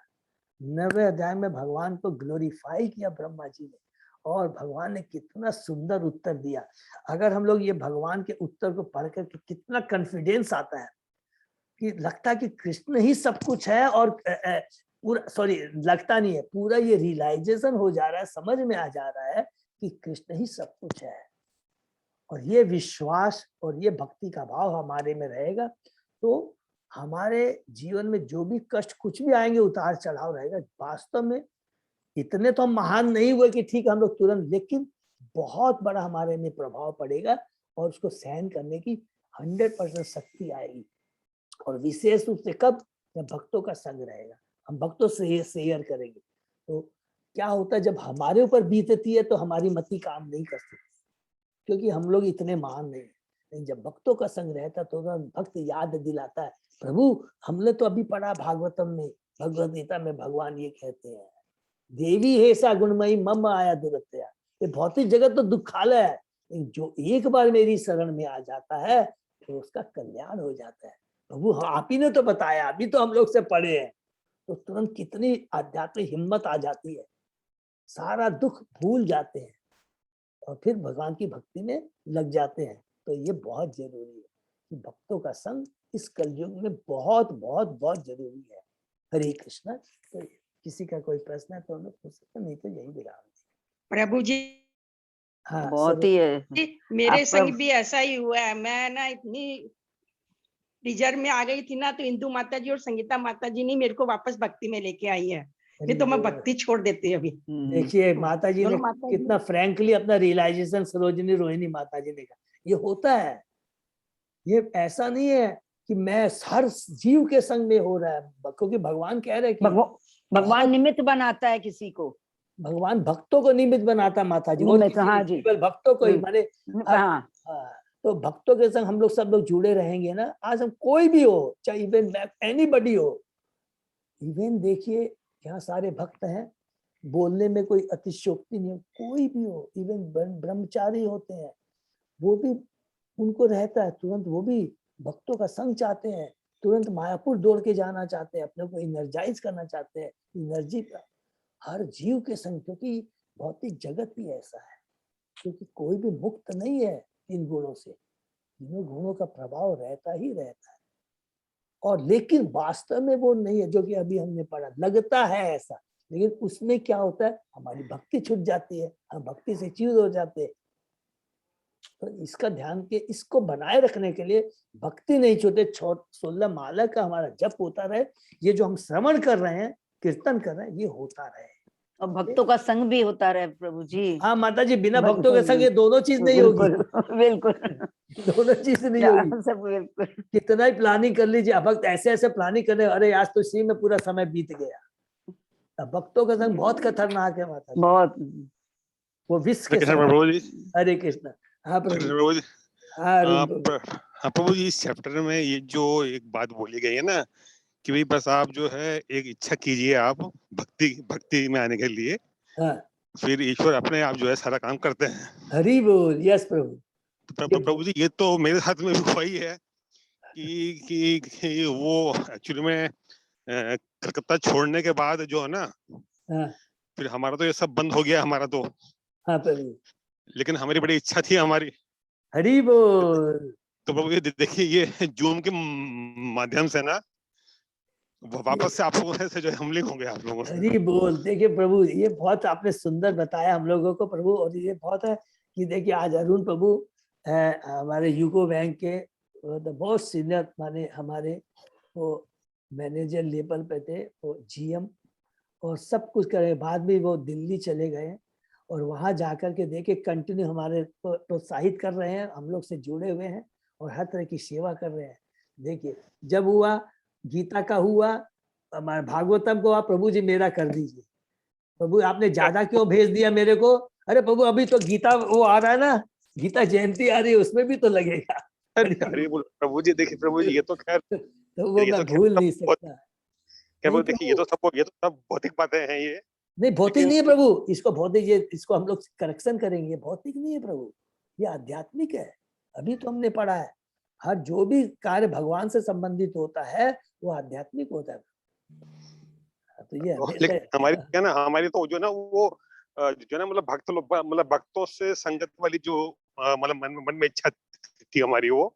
9वें अध्याय में भगवान को ग्लोरीफाई किया ब्रह्मा जी ने, और भगवान ने कितना सुंदर उत्तर दिया। अगर हम लोग ये भगवान के उत्तर को पढ़ करके कितना कॉन्फिडेंस आता है कि लगता है कि कृष्ण ही सब कुछ है, और पूरा, सॉरी लगता नहीं है, पूरा ये रियलाइजेशन हो जा रहा है, समझ में आ जा रहा है कि कृष्ण ही सब कुछ है। और ये विश्वास और ये भक्ति का भाव हमारे में रहेगा तो हमारे जीवन में जो भी कष्ट कुछ भी आएंगे, उतार चढ़ाव रहेगा, वास्तव में इतने तो हम महान नहीं हुए कि ठीक है हम लोग तुरंत, लेकिन बहुत बड़ा हमारे में प्रभाव पड़ेगा और उसको सहन करने की 100% शक्ति आएगी। और विशेष रूप से कब, जब भक्तों का संग रहेगा, हम भक्तों से शेयर करेंगे। तो क्या होता है, जब हमारे ऊपर बीतती है तो हमारी मति काम नहीं कर सकती, क्योंकि हम लोग इतने महान नहीं। लेकिन जब भक्तों का संग रहता तो भक्त याद दिलाता है, प्रभु हमने तो अभी पढ़ा भागवतम में, भगवत गीता में भगवान ये कहते हैं, देवी है सा गुणमयी मम आया दुरत्या। ये भौतिक जगत तो दुखालय है, लेकिन जो एक बार मेरी शरण में आ जाता है तो उसका कल्याण हो जाता है। प्रभु आप ही ने तो बताया, अभी तो हम लोग से पढ़े हैं, तो तुरंत कितनी आध्यात्मिक हिम्मत आ जाती है, सारा दुख भूल जाते हैं और फिर भगवान की भक्ति में लग जाते हैं। तो ये बहुत जरूरी है कि भक्तों का संग इस कलयुग में बहुत बहुत बहुत जरूरी है। हरे कृष्णा। तो किसी का कोई प्रश्न है तो हम लोग पूछ सकते, नहीं तो यही विराम। प्रभु जी, हाँ बहुत ही है। मेरे आप संग भी ऐसा ही हुआ है। मैं ना इतनी रिजर्व में आ गई थी ना, तो इंदु माता जी और संगीता माता जी ने मेरे को वापस भक्ति में लेके आई है, नहीं तो मैं भक्ति छोड़ देती अभी। देखिए माता जी ने कितना फ्रैंकली अपना रियलाइजेशन सरोजिनी रोहिणी माता जी ने कहा, ये होता है, ये ऐसा नहीं है कि मैं हर जीव के संग में हो रहा है, क्योंकि भगवान कह रहे हैं कि भगवान निमित्त बनाता है किसी को, भगवान भक्तों को निमित्त बनाता माता जी, निमित्त, हाँ जी, केवल भक्तों को ही माने। हाँ, तो भक्तों के संग हम लोग सब लोग जुड़े रहेंगे ना। आज हम कोई भी हो, चाहे इवन एनीबडी हो, इवन देखिए यहाँ सारे भक्त हैं, बोलने में कोई अतिशयोक्ति नहीं है, कोई भी हो, इवन ब्रह्मचारी होते हैं, वो भी उनको रहता है तुरंत, वो भी भक्तों का संग चाहते हैं, तुरंत मायापुर दौड़ के जाना चाहते हैं, अपने को इनर्जाइज करना चाहते हैं, एनर्जी का हर जीव के संग, क्योंकि भौतिक जगत भी ऐसा है, क्योंकि कोई भी मुक्त नहीं है इन गुणों से, इन गुणों का प्रभाव रहता ही रहता है। और लेकिन वास्तव में वो नहीं है, जो कि अभी हमने पढ़ा, लगता है ऐसा, लेकिन उसमें क्या होता है, हमारी भक्ति छूट जाती है, हम भक्ति से च्यूत हो जाते हैं। तो इसका ध्यान के, इसको बनाए रखने के लिए भक्ति नहीं छूटे, 16 माला का हमारा जप होता रहे, ये जो हम श्रवण कर रहे हैं, कीर्तन कर रहे हैं, ये होता रहे, और भक्तों का संग भी होता रहे प्रभु जी। हाँ माता जी, बिना भक्तों के संग ये दोनों चीज नहीं होगी, बिल्कुल दोनों चीज नहीं होगी। सब बिल्कुल, कितना ही प्लानिंग कर लीजिए, भक्त ऐसे ऐसे प्लानिंग कर रहे, अरे आज तो इसी में पूरा समय बीत गया। अब भक्तों का संग बहुत खतरनाक है माता जी, बहुत, वो विष के संग। हरे कृष्ण। हाँ प्रभु जी। हाँ प्रभु जी, इस चैप्टर में ये जो एक बात बोली गई है ना कि भाई बस आप जो है एक इच्छा कीजिए, आप भक्ति में आने के लिए, हाँ, फिर ईश्वर अपने आप जो है सारा काम करते हैं। हरि बोल। यस प्रभु। तो प्रभु जी, ये तो मेरे साथ में भी वही है कि वो एक्चुअली में कलकत्ता छोड़ने के बाद जो है ना, हाँ, फिर हमारा तो ये सब बंद हो गया हमारा तो। हाँ प्रभु। लेकिन हमारी बड़ी इच्छा थी हमारी। हरि बोल। तो प्रभु ये देखिए, ये जूम के माध्यम से ना वापस से आप लोगों से जो है हम लिंक होंगे आप लोगों से। हरि बोल। देखिए प्रभु, ये बहुत आपने सुंदर बताया हम लोगों को प्रभु, और ये बहुत है कि देखिए आज अरुण प्रभु हमारे यूको बैंक के बहुत सीनियर, माने हमारे वो मैनेजर लेवल पे थे, वो जीएम और सब कुछ करे, बाद में वो दिल्ली चले गए और वहां जाकर के देखे कंटिन्यू हमारे प्रोत्साहित कर रहे हैं, हम लोग से जुड़े हुए हैं और हर तरह की सेवा कर रहे हैं। देखिए जब हुआ गीता का हुआ, हमारे भागवतम को आप प्रभु जी मेरा कर दीजिए, प्रभु आपने ज्यादा क्यों भेज दिया मेरे को, अरे प्रभु अभी तो गीता वो आ रहा है ना, गीता जयंती आ रही है, उसमें भी तो लगेगा। अरे प्रभु जी, देखिए प्रभु जी, ये तो खैर तो वो मैं भूल नहीं सकता। क्या बोल, देखिए ये तो सब भौतिक बातें हैं ये। नहीं भौतिक नहीं है प्रभु, इसको भौतिक, ये इसको हम लोग करेक्शन करेंगे, भौतिक नहीं है प्रभु, ये आध्यात्मिक है। अभी तो हमने पढ़ा है हर जो भी कार्य भगवान से संबंधित होता है वो आध्यात्मिक होता है। तो ये लेकिन हमारी क्या ना, हमारी तो जो ना वो जो ना मतलब भक्त लोग, मतलब भक्तों से संगत वाली जो मतलब मन में इच्छा थी हमारी, वो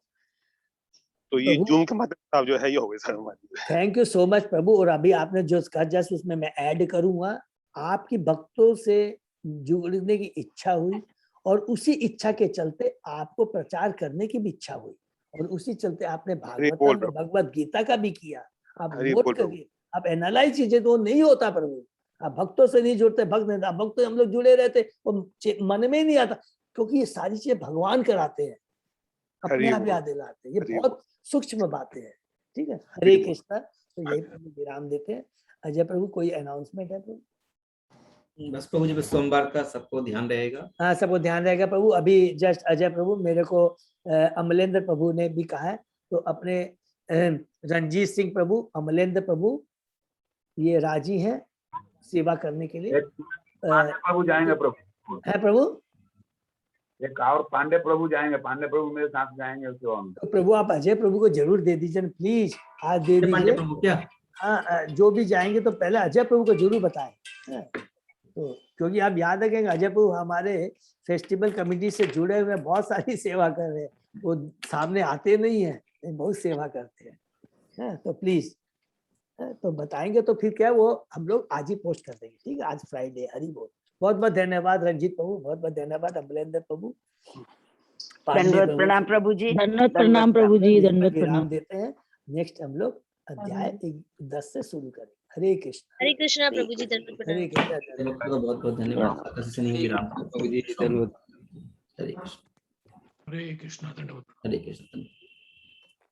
तो ये जूम के माध्यम से जो है ये हो गई सर हमारी। थैंक यू सो मच प्रभु। और अभी आपने जो कहा जस्ट उसमें मैं ऐड करूंगा, आपकी भक्तों से जुड़ने की इच्छा हुई और उसी इच्छा के चलते आपको प्रचार करने की भी इच्छा हुई और उसी चलते आपने भागवत भगवत गीता का भी किया। आप नोट करिए, आप एनालाइज कीजिए, तो नहीं होता प्रभु। आप भक्तों से नहीं जुड़ते, भक्त नहीं, भक्त हम लोग जुड़े रहते, वो मन में ही नहीं आता, क्योंकि ये सारी चीजें भगवान कराते हैं, अपने आप याद दिलाते हैं। ये बहुत सूक्ष्म बातें हैं। ठीक है, हरे कृष्णा। तो यही प्रभु विराम देते हैं। अजय प्रभु कोई अनाउंसमेंट है प्रभु? बस प्रभु जी, सोमवार का सबको ध्यान रहेगा। हाँ, सबको ध्यान रहेगा प्रभु। अभी जस्ट अजय प्रभु मेरे को अमलेंद्र प्रभु ने भी कहा है, तो अपने रंजीत सिंह प्रभु, अमलेंद्र प्रभु ये राजी हैं सेवा करने के लिए। प्रभु जाएंगे प्रभु, है प्रभु, एक और पांडे प्रभु जाएंगे, पांडे प्रभु मेरे साथ जाएंगे उसके बाद। तो प्रभु आप अजय प्रभु को जरूर दे दीजिए प्लीज, आज दे दीजिए। प्रभु क्या? हाँ, जो भी जाएंगे तो पहले अजय प्रभु को जरूर बताएं। तो क्योंकि आप याद रखेंगे अजय प्रभु हमारे फेस्टिवल कमेटी से जुड़े हुए बहुत सारी सेवा कर रहे हैं, वो सामने आते नहीं है, बहुत सेवा करते हैं। तो प्लीज तो बताएंगे तो फिर क्या वो हम लोग आज ही पोस्ट कर देंगे। ठीक है, आज फ्राइडे। हरि बोल। बहुत बहुत धन्यवाद रंजीत प्रभु, बहुत बहुत धन्यवाद अमलेंद्र प्रभु। दंडवत प्रणाम प्रभु जी, दंडवत प्रणाम प्रभु जी, दंडवत विराम प्रणाम। देते हैं। नेक्स्ट हम लोग अध्याय 10 से शुरू करें। हरे कृष्ण। हरे कृष्णा प्रभु जी, दंडवत प्रणाम। हरे कृष्ण। बहुत बहुत धन्यवाद प्रभु जी। हरे कृष्ण। हरे कृष्णा। हरे कृष्ण।